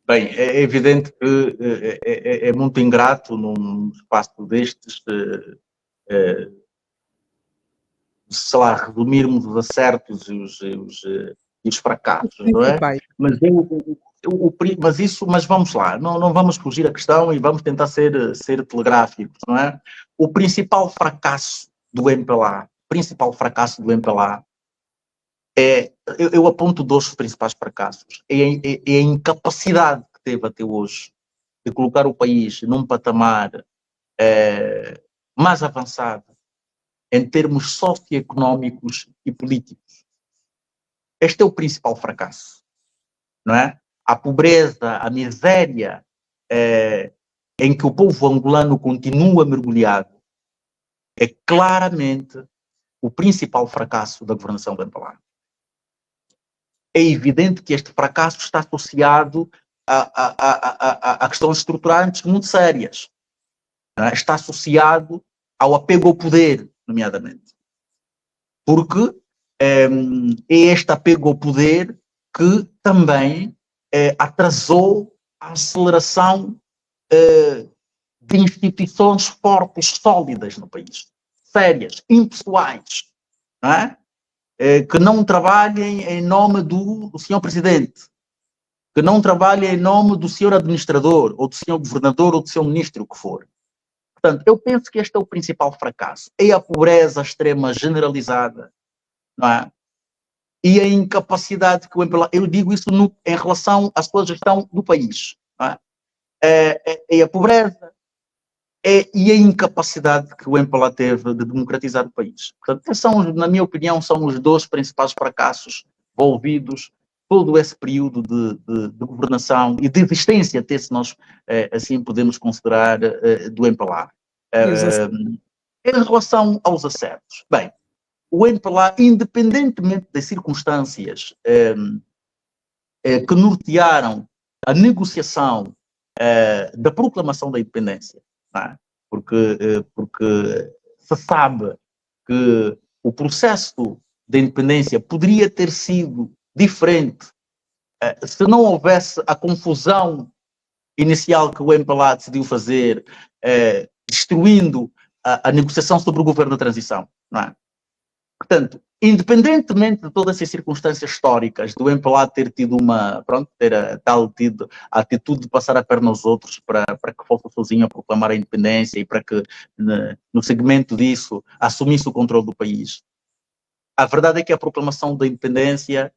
Bem, é evidente que é muito ingrato num espaço destes sei lá, resumirmos os acertos e os fracassos, não é? Mas vamos lá, não vamos fugir a questão e vamos tentar ser telegráficos, não é? O principal fracasso do MPLA, eu aponto 2 principais fracassos. É a incapacidade que teve até hoje de colocar o país num patamar mais avançado em termos socioeconómicos e políticos. Este é o principal fracasso, não é? A pobreza, a miséria em que o povo angolano continua mergulhado é claramente o principal fracasso da governação do MPLA. É evidente que este fracasso está associado a questões estruturantes muito sérias. Não é? Está associado ao apego ao poder, nomeadamente. Porque é este apego ao poder que também atrasou a aceleração de instituições fortes, sólidas no país, sérias, impessoais, não é? Que não trabalhem em nome do senhor presidente, que não trabalhem em nome do senhor administrador, ou do senhor governador, ou do senhor ministro, o que for. Portanto, eu penso que este é o principal fracasso. É a pobreza extrema generalizada, não é? E a incapacidade que o MPLA... Eu digo isso em relação à sua gestão do país. Não é? É a pobreza e a incapacidade que o MPLA teve de democratizar o país. Portanto, na minha opinião, são os 2 principais fracassos envolvidos todo esse período de governação e de existência, até se nós assim podemos considerar, do MPLA. Em relação aos acertos, bem, o MPLA, independentemente das circunstâncias que nortearam a negociação da proclamação da independência, não é? Porque se sabe que o processo de independência poderia ter sido diferente se não houvesse a confusão inicial que o MPLA decidiu fazer, destruindo a negociação sobre o governo de transição, não é? Portanto, independentemente de todas essas circunstâncias históricas, do MPLA ter tido tido a atitude de passar a perna aos outros para que fosse sozinho a proclamar a independência e para que, no segmento disso, assumisse o controle do país. A verdade é que a proclamação da independência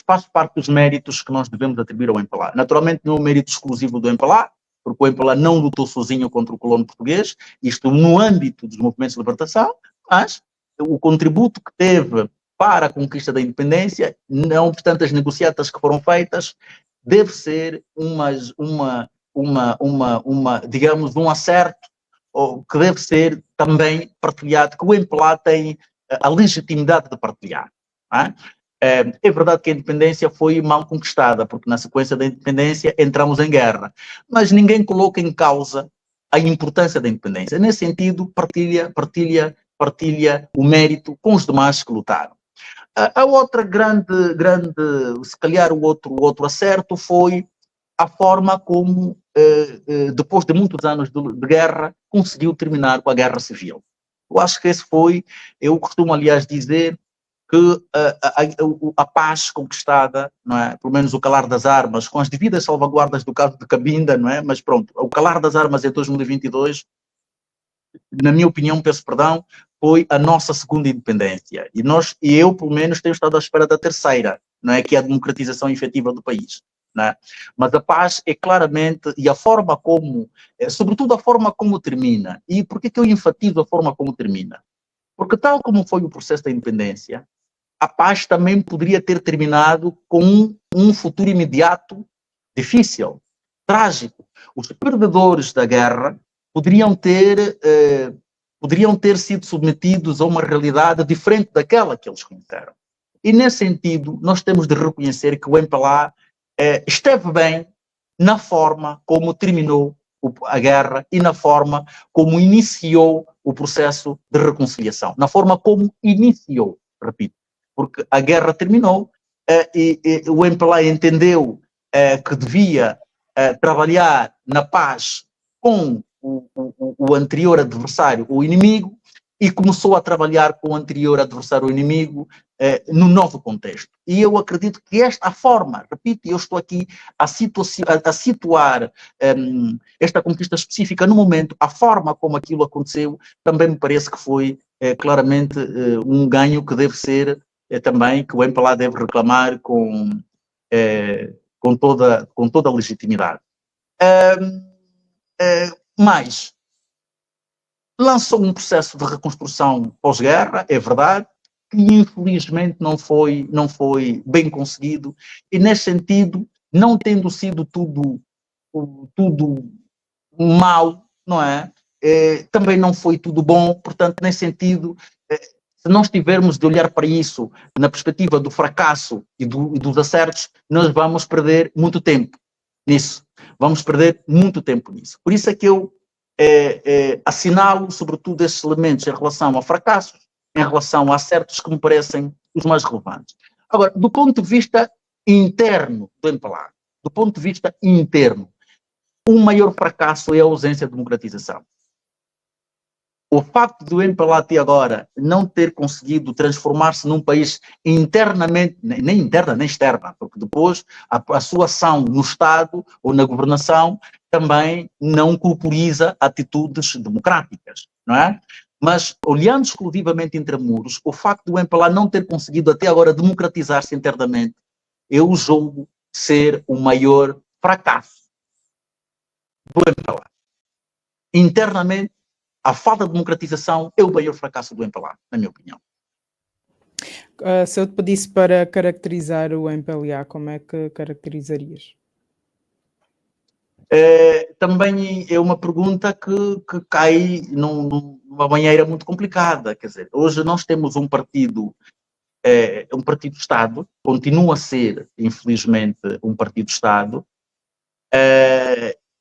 faz parte dos méritos que nós devemos atribuir ao MPLA. Naturalmente, não é um mérito exclusivo do MPLA, porque o MPLA não lutou sozinho contra o colono português, isto no âmbito dos movimentos de libertação, mas o contributo que teve para a conquista da independência, não obstante as negociatas que foram feitas, deve ser digamos, um acerto, que deve ser também partilhado, que o MPLA tem a legitimidade de partilhar. Não é? É verdade que a independência foi mal conquistada, porque na sequência da independência entramos em guerra, mas ninguém coloca em causa a importância da independência. Nesse sentido, partilha o mérito com os demais que lutaram. A outra grande, se calhar o outro acerto foi a forma como, depois de muitos anos de guerra, conseguiu terminar com a guerra civil. Eu acho que esse foi, eu costumo aliás dizer, que a paz conquistada, não é? Pelo menos o calar das armas, com as devidas salvaguardas do caso de Cabinda, não é? Mas pronto, o calar das armas em 2022, na minha opinião, peço perdão, foi a nossa segunda independência. E eu, pelo menos, tenho estado à espera da terceira, não é? Que é a democratização efetiva do país. Não é? Mas a paz é claramente, e a forma como, sobretudo a forma como termina. E por que eu enfatizo a forma como termina? Porque tal como foi o processo da independência, a paz também poderia ter terminado com um futuro imediato difícil, trágico. Os perdedores da guerra poderiam ter sido submetidos a uma realidade diferente daquela que eles conheceram. E nesse sentido, nós temos de reconhecer que o MPLA esteve bem na forma como terminou a guerra e na forma como iniciou o processo de reconciliação. Na forma como iniciou, repito. Porque a guerra terminou e o MPLA entendeu que devia trabalhar na paz com o anterior adversário, o inimigo, e começou a trabalhar com o anterior adversário, o inimigo, no novo contexto. E eu acredito que esta forma, repito, eu estou aqui a situar esta conquista específica no momento, a forma como aquilo aconteceu, também me parece que foi claramente um ganho que deve ser também, que o MPLA deve reclamar com toda a legitimidade. Mas lançou um processo de reconstrução pós-guerra, é verdade, que infelizmente não foi bem conseguido, e nesse sentido, não tendo sido tudo mau, não é? Também não foi tudo bom, portanto, nesse sentido, se nós tivermos de olhar para isso na perspectiva do fracasso e dos acertos, nós vamos perder muito tempo nisso. Vamos perder muito tempo nisso. Por isso é que eu assinalo, sobretudo, esses elementos em relação a fracassos, em relação a acertos que me parecem os mais relevantes. Agora, do ponto de vista interno do MPLA, do ponto de vista interno, o maior fracasso é a ausência de democratização. O facto do MPLA até agora não ter conseguido transformar-se num país internamente, nem interna nem externa, porque depois a sua ação no Estado ou na governação também não corporiza atitudes democráticas, não é? Mas, olhando exclusivamente entre muros, o facto do MPLA não ter conseguido até agora democratizar-se internamente, eu julgo ser o maior fracasso do MPLA. Internamente, a falta de democratização é o maior fracasso do MPLA, na minha opinião. Se eu te pedisse para caracterizar o MPLA, como é que caracterizarias? Também é uma pergunta que cai numa banheira muito complicada. Quer dizer, hoje nós temos um partido Estado, continua a ser, infelizmente, um partido Estado,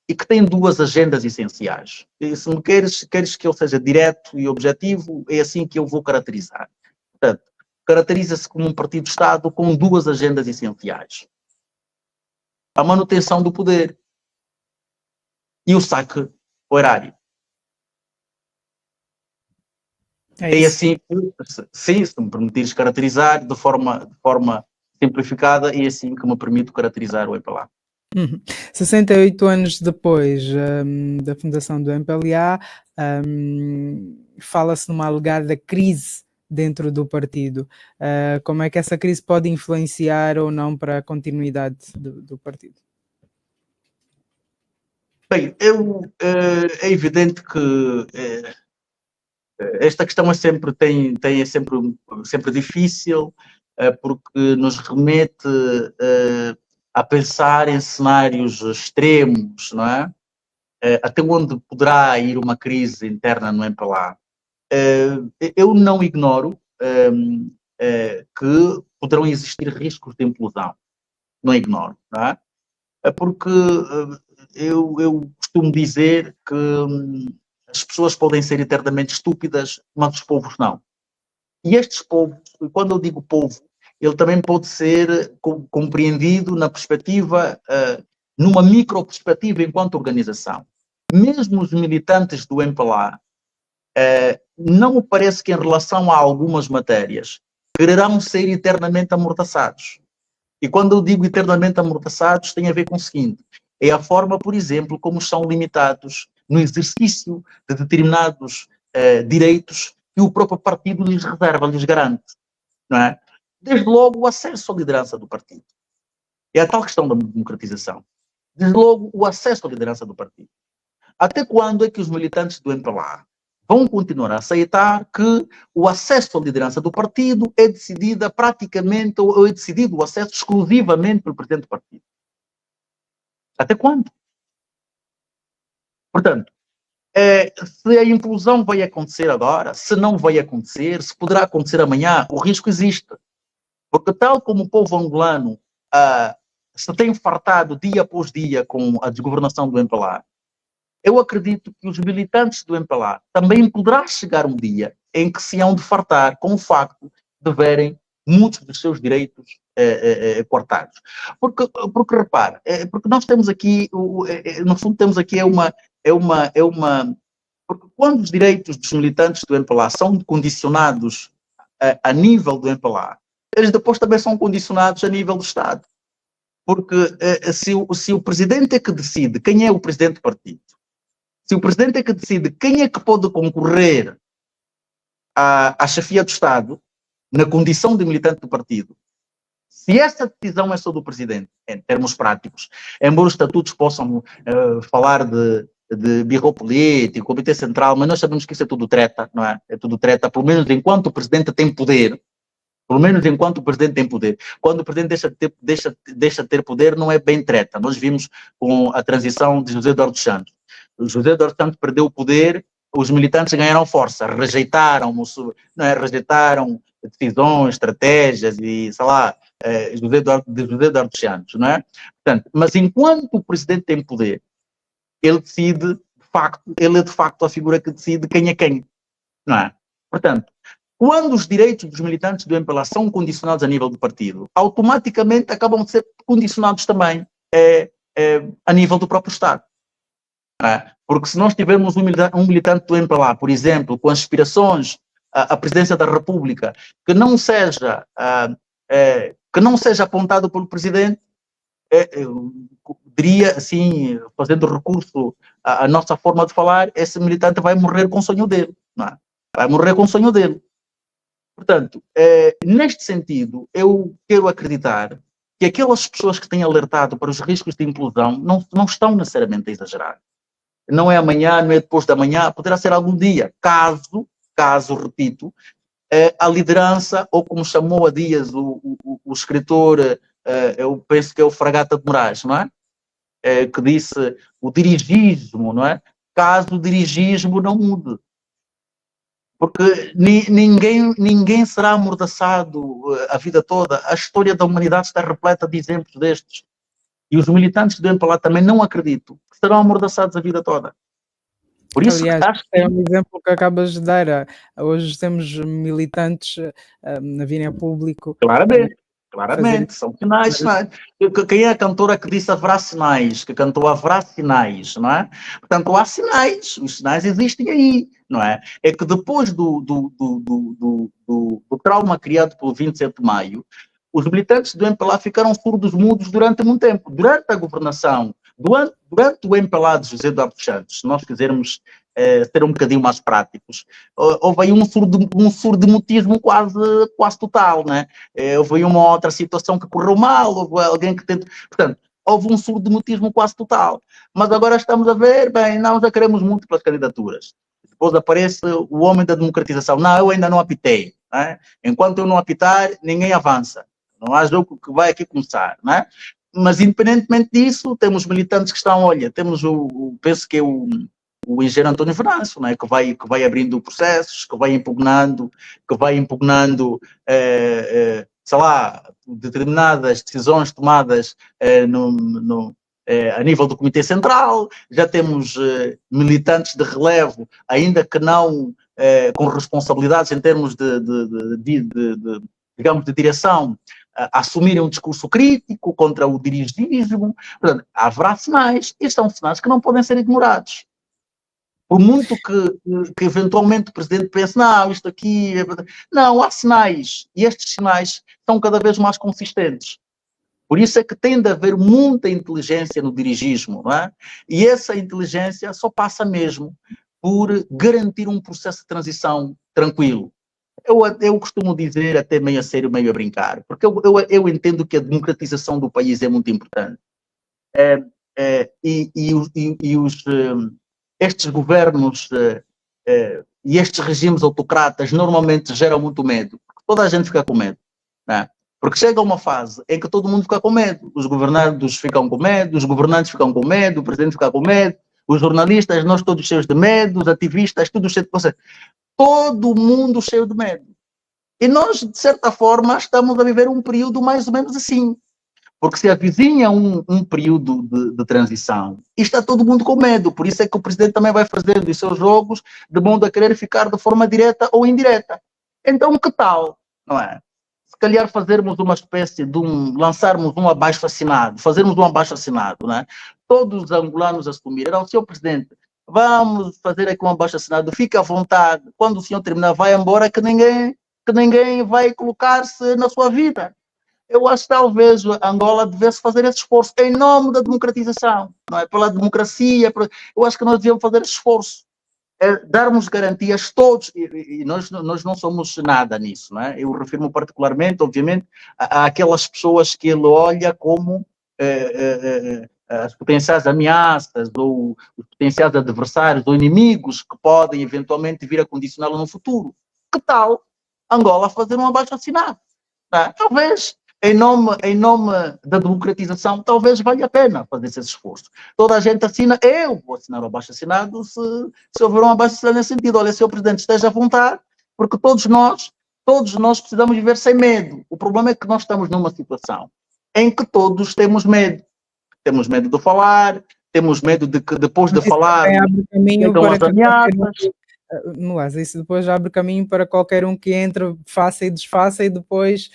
e que tem duas agendas essenciais. E se me queres que eu seja direto e objetivo, é assim que eu vou caracterizar. Portanto, caracteriza-se como um partido Estado com duas agendas essenciais: a manutenção do poder e o saque ao erário. É assim que, sim, se me permitires caracterizar de forma simplificada, é assim que me permito caracterizar o MPLA. 68 anos depois da fundação do MPLA, fala-se numa alegada crise dentro do partido. Como é que essa crise pode influenciar ou não para a continuidade do partido? Bem, é evidente que esta questão é sempre difícil, porque nos remete a pensar em cenários extremos, não é? Até onde poderá ir uma crise interna no MPLA. Eu não ignoro que poderão existir riscos de implosão. Não ignoro, não é? Porque eu costumo dizer que as pessoas podem ser eternamente estúpidas, mas os povos não. E estes povos, quando eu digo povo, ele também pode ser compreendido na perspectiva, numa micro-perspectiva enquanto organização. Mesmo os militantes do MPLA, não me parece que em relação a algumas matérias, quererão ser eternamente amordaçados. E quando eu digo eternamente amordaçados, tem a ver com o seguinte: é a forma, por exemplo, como são limitados no exercício de determinados direitos que o próprio partido lhes reserva, lhes garante, não é? Desde logo o acesso à liderança do partido. É a tal questão da democratização. Desde logo o acesso à liderança do partido. Até quando é que os militantes do MPLA vão continuar a aceitar que o acesso à liderança do partido é decidida praticamente, ou é decidido o acesso exclusivamente pelo presidente do partido? Até quando? Portanto, se a implosão vai acontecer agora, se não vai acontecer, se poderá acontecer amanhã, o risco existe. Porque tal como o povo angolano se tem fartado dia após dia com a desgovernação do MPLA, eu acredito que os militantes do MPLA também poderá chegar um dia em que se hão de fartar com o facto de verem muitos dos seus direitos cortados. Porque repara, porque nós temos aqui, no fundo temos aqui uma porque quando os direitos dos militantes do MPLA são condicionados a nível do MPLA, eles depois também são condicionados a nível do Estado. Porque se o presidente é que decide quem é o presidente do partido, se o presidente é que decide quem é que pode concorrer à chefia do Estado, na condição de militante do partido, se essa decisão é só do presidente, em termos práticos, embora os estatutos possam falar de birro político, comitê central, mas nós sabemos que isso é tudo treta, não é? É tudo treta, pelo menos enquanto o presidente tem poder. Pelo menos enquanto o presidente tem poder. Quando o presidente deixa de ter poder, não é bem treta. Nós vimos com a transição de José Eduardo Santos. O José Eduardo Santos perdeu o poder, os militantes ganharam força, rejeitaram decisões, estratégias e, sei lá, José Eduardo Santos, não é? Portanto, mas enquanto o presidente tem poder, ele é de facto a figura que decide quem é quem, não é? Portanto, quando os direitos dos militantes do MPLA são condicionados a nível do partido, automaticamente acabam de ser condicionados também a nível do próprio Estado. Porque se nós tivermos um militante do MPLA, por exemplo, com aspirações à presidência da República, que não seja apontado pelo presidente, eu diria assim, fazendo recurso à nossa forma de falar, esse militante vai morrer com o sonho dele. Não é? Vai morrer com o sonho dele. Portanto, neste sentido, eu quero acreditar que aquelas pessoas que têm alertado para os riscos de implosão não estão necessariamente a exagerar. Não é amanhã, não é depois da manhã, poderá ser algum dia, caso, repito, a liderança, ou como chamou há dias o escritor, eu penso que é o Fragata de Moraes, não é? Que disse o dirigismo, não é? Caso o dirigismo não mude. Porque ninguém será amordaçado a vida toda. A história da humanidade está repleta de exemplos destes. E os militantes do MPLA também não acredito que serão amordaçados a vida toda. Por isso, aliás, é um exemplo que acabas de dar. Hoje temos militantes a virem a público. Claramente, são sinais. Quem é a cantora que disse haverá sinais, que cantou haverá sinais, não é? Portanto, há sinais, os sinais existem aí, não é? É que depois do trauma criado pelo 27 de maio, os militantes do MPLA ficaram surdos mudos durante muito tempo. Durante a governação, durante o MPLA de José Eduardo Santos, se nós quisermos ser um bocadinho mais práticos, houve aí um surdemutismo quase total, né? Houve aí uma outra situação que correu mal, houve alguém que tentou... Portanto, houve um surdemutismo quase total. Mas agora estamos a ver, bem, nós já queremos múltiplas candidaturas. Depois aparece o homem da democratização. Não, eu ainda não apitei. Né? Enquanto eu não apitar, ninguém avança. Não há jogo que vai aqui começar, né? Mas independentemente disso, temos militantes que estão, olha, temos penso que é o engenheiro António Venâncio, né? que vai abrindo processos, que vai impugnando, sei lá, determinadas decisões tomadas a nível do Comitê Central. Já temos militantes de relevo, ainda que não com responsabilidades em termos digamos, de direção, a assumirem um discurso crítico contra o dirigismo. Portanto, haverá sinais, e são sinais que não podem ser ignorados. Por muito que eventualmente o presidente pense, não, isto aqui... Não, há sinais, e estes sinais são cada vez mais consistentes. Por isso é que tem de haver muita inteligência no dirigismo, não é? E essa inteligência só passa mesmo por garantir um processo de transição tranquilo. Eu costumo dizer, até meio a sério, meio a brincar, porque eu entendo que a democratização do país é muito importante. Estes governos e estes regimes autocratas normalmente geram muito medo, porque toda a gente fica com medo, não é? Porque chega uma fase em que todo mundo fica com medo. Os governados ficam com medo, os governantes ficam com medo, o presidente fica com medo, os jornalistas, nós todos cheios de medo, os ativistas, tudo cheio de... Todo mundo cheio de medo. E nós, de certa forma, estamos a viver um período mais ou menos assim. Porque se avizinha um período de transição e está todo mundo com medo. Por isso é que o presidente também vai fazendo os seus jogos de modo a querer ficar de forma direta ou indireta. Então, que tal, não é? Se calhar fazermos uma espécie de lançarmos um abaixo-assinado, fazermos um abaixo-assinado, não é? Todos os angolanos assumirem, o senhor presidente, vamos fazer aqui um abaixo-assinado, fique à vontade, quando o senhor terminar, vai embora, que ninguém vai colocar-se na sua vida. Eu acho que talvez Angola devesse fazer esse esforço em nome da democratização, não é? Pela democracia, eu acho que nós devíamos fazer esse esforço, darmos garantias todos, e nós não somos nada nisso, não é? Eu refiro-me particularmente, obviamente, àquelas pessoas que ele olha como as potenciais ameaças ou os potenciais adversários ou inimigos que podem eventualmente vir a condicioná-lo no futuro. Que tal Angola fazer um abaixo-assinado? Talvez, em nome da democratização, talvez valha a pena fazer esse esforço. Toda a gente assina, eu vou assinar o abaixo-assinado se houver um abaixo-assinado nesse sentido. Olha, Sr. Presidente, esteja à vontade, porque todos nós precisamos viver sem medo. O problema é que nós estamos numa situação em que todos temos medo. Temos medo de falar, temos medo de que depois de falar chegam as ameaças. Mas isso depois abre caminho para qualquer um que entre, faça e desfaça, e depois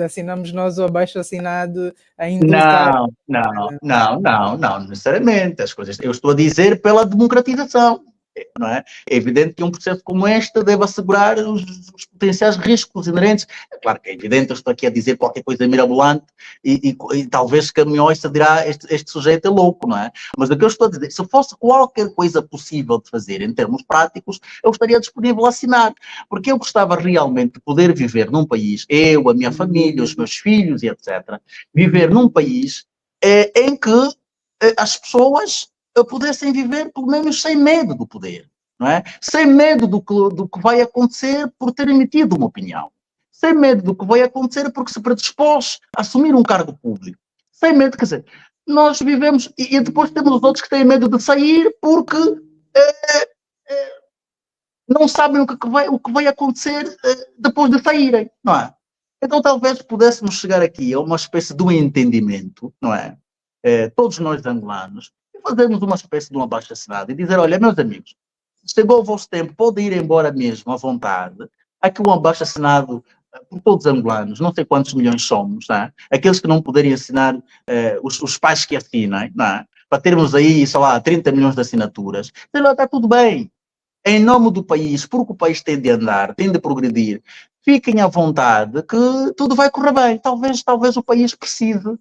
assinamos nós o abaixo-assinado a indultar. Não necessariamente. As coisas, eu estou a dizer pela democratização. Não é? É evidente que um processo como este deve assegurar os potenciais riscos inerentes. É claro que é evidente, eu estou aqui a dizer qualquer coisa mirabolante e talvez que a minha ouça dirá este sujeito é louco, não é? Mas o que eu estou a dizer, se fosse qualquer coisa possível de fazer em termos práticos, eu estaria disponível a assinar, porque eu gostava realmente de poder viver num país, eu, a minha família, os meus filhos e etc., viver num país em que as pessoas pudessem viver, pelo menos, sem medo do poder, não é? Sem medo do que vai acontecer por ter emitido uma opinião. Sem medo do que vai acontecer porque se predispôs a assumir um cargo público. Sem medo, quer dizer, nós vivemos, e depois temos os outros que têm medo de sair porque não sabem o que vai acontecer depois de saírem, não é? Então talvez pudéssemos chegar aqui a uma espécie de um entendimento, não é? Todos nós angolanos, fazermos uma espécie de um abaixo-assinado e dizer, olha, meus amigos, chegou o vosso tempo, podem ir embora mesmo à vontade. Aqui um abaixo-assinado por todos os angolanos, não sei quantos milhões somos, não é? Aqueles que não puderem assinar, os pais que assinem, não é? Para termos aí, sei lá, 30 milhões de assinaturas, está tudo bem. Em nome do país, porque o país tem de andar, tem de progredir, fiquem à vontade que tudo vai correr bem. Talvez o país precise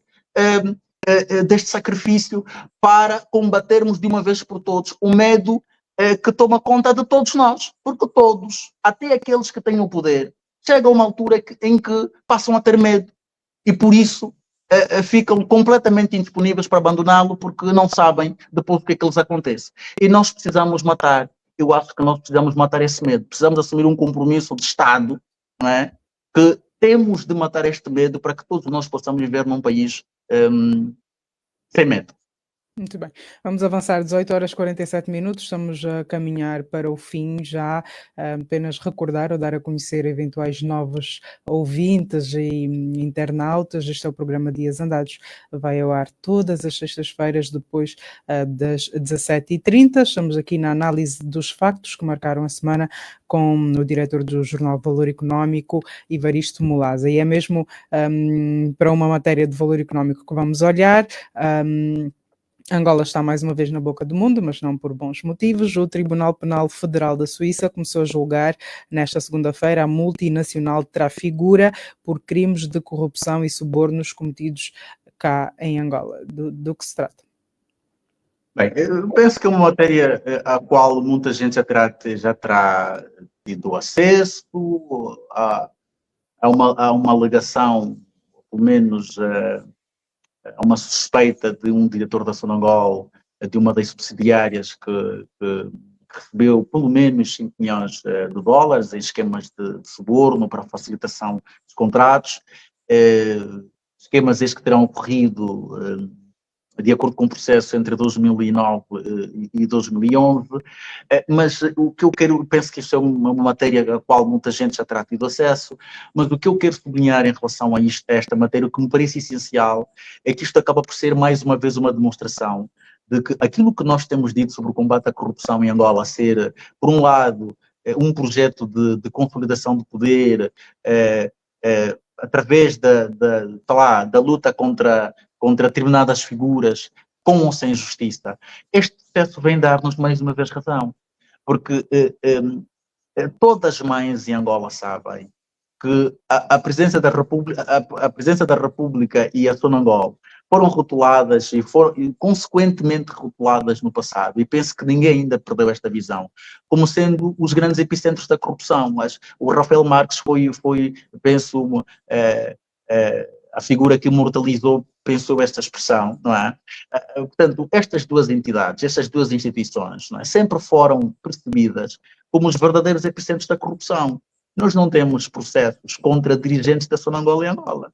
deste sacrifício para combatermos de uma vez por todos o medo que toma conta de todos nós, porque todos, até aqueles que têm o poder, chegam a uma altura em que passam a ter medo e por isso ficam completamente indisponíveis para abandoná-lo porque não sabem depois o que é que lhes acontece. E nós precisamos matar, eu acho que nós precisamos matar esse medo, precisamos assumir um compromisso de Estado, não é? Que temos de matar este medo para que todos nós possamos viver num país sem medo. Muito bem. Vamos avançar 18 horas 47 minutos, estamos a caminhar para o fim já, apenas recordar ou dar a conhecer eventuais novos ouvintes e internautas. Este é o programa Dias Andados, vai ao ar todas as sextas-feiras depois das 17h30. Estamos aqui na análise dos factos que marcaram a semana com o diretor do jornal Valor Económico, Evaristo Molaza, e é mesmo para uma matéria de valor económico que vamos olhar. Angola está mais uma vez na boca do mundo, mas não por bons motivos. O Tribunal Penal Federal da Suíça começou a julgar nesta segunda-feira a multinacional Trafigura por crimes de corrupção e subornos cometidos cá em Angola. Do que se trata? Bem, eu penso que é uma matéria à qual muita gente já terá tido acesso, há uma alegação, pelo menos uma suspeita de um diretor da Sonangol, de uma das subsidiárias que recebeu pelo menos 5 milhões de dólares em esquemas de suborno para facilitação dos contratos, esquemas estes que terão ocorrido de acordo com o processo entre 2009 e 2011, mas o que eu penso que isto é uma matéria à qual muita gente já terá tido acesso, mas o que eu quero sublinhar em relação a esta matéria, o que me parece essencial, é que isto acaba por ser mais uma vez uma demonstração de que aquilo que nós temos dito sobre o combate à corrupção em Angola ser, por um lado, um projeto de consolidação do poder, através da luta contra determinadas figuras, com ou sem justiça. Este processo vem dar-nos mais uma vez razão, porque todas as mães em Angola sabem que a presença da República e a Sonangol foram rotuladas e foram consequentemente rotuladas no passado, e penso que ninguém ainda perdeu esta visão, como sendo os grandes epicentros da corrupção. Mas o Rafael Marques foi penso, a figura que imortalizou, pensou esta expressão, não é? Portanto, estas duas entidades, estas duas instituições, não é? Sempre foram percebidas como os verdadeiros epicentros da corrupção. Nós não temos processos contra dirigentes da Sonangol e Angola.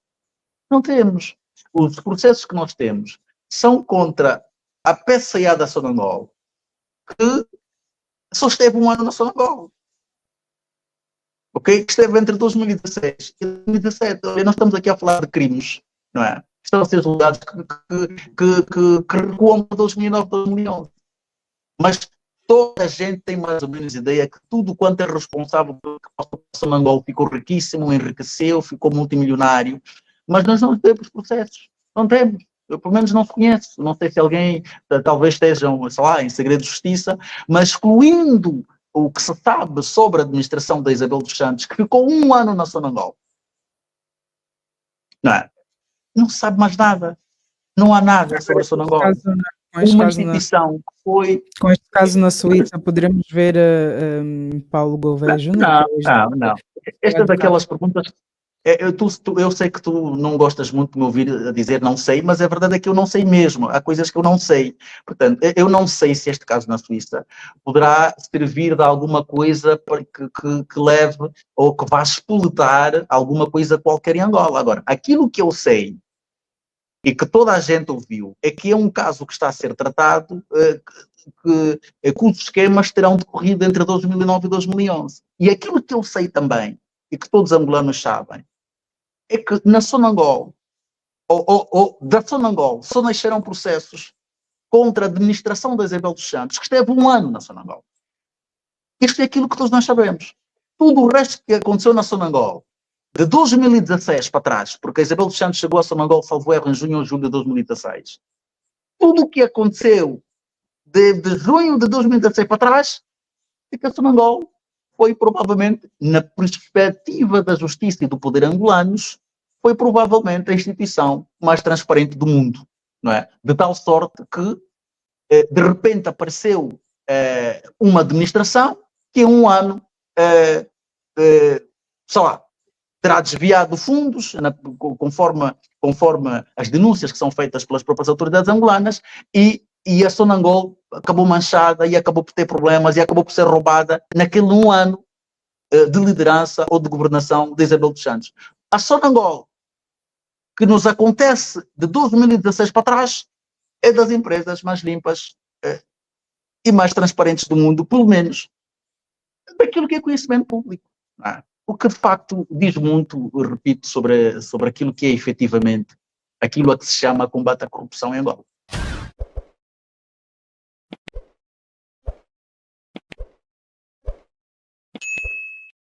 Não temos. Os processos que nós temos são contra a PCA da Sonangol, que só esteve um ano na Sonangol. Ok? Esteve entre 2016 e 2017. Nós estamos aqui a falar de crimes, não é? Estão a ser julgados que recuam para 2009, 2011. Mas toda a gente tem mais ou menos ideia que tudo quanto é responsável pelo que passou por Sonangol ficou riquíssimo, enriqueceu, ficou multimilionário. Mas nós não temos processos. Não temos. Eu, pelo menos, não conheço. Não sei se alguém, talvez estejam, sei lá, em segredo de justiça, mas excluindo o que se sabe sobre a administração da Isabel dos Santos, que ficou um ano na Sonangol. Não se sabe mais nada. Não há nada sobre a Sonangol. Uma instituição que foi... Com este caso na Suíça, poderemos ver Paulo Gouveia Júnior? Não. Estas daquelas perguntas... Eu sei que tu não gostas muito de me ouvir a dizer não sei, mas a verdade é que eu não sei mesmo. Há coisas que eu não sei. Portanto, eu não sei se este caso na Suíça poderá servir de alguma coisa para que leve ou que vá espoletar alguma coisa qualquer em Angola. Agora, aquilo que eu sei e que toda a gente ouviu é que é um caso que está a ser tratado que os esquemas terão decorrido entre 2009 e 2011. E aquilo que eu sei também, e que todos os angolanos sabem, é que na Sonangol, ou da Sonangol, só nasceram processos contra a administração da Isabel dos Santos, que esteve um ano na Sonangol. Isto é aquilo que todos nós sabemos. Tudo o resto que aconteceu na Sonangol, de 2016 para trás, porque a Isabel dos Santos chegou a Sonangol, salvo erro, em junho ou julho de 2016. Tudo o que aconteceu de junho de 2016 para trás, é que a Sonangol foi provavelmente, na perspectiva da justiça e do poder angolanos, foi provavelmente a instituição mais transparente do mundo, não é? De tal sorte que, de repente, apareceu uma administração que em um ano, sei lá, terá desviado fundos, conforme as denúncias que são feitas pelas próprias autoridades angolanas, e a Sonangol acabou manchada e acabou por ter problemas e acabou por ser roubada naquele um ano de liderança ou de governação de Isabel dos Santos. A Sonangol, que nos acontece de 2016 para trás, é das empresas mais limpas e mais transparentes do mundo, pelo menos daquilo que é conhecimento público. Não é? O que de facto diz muito, repito, sobre aquilo que é efetivamente aquilo a que se chama combate à corrupção em Angola.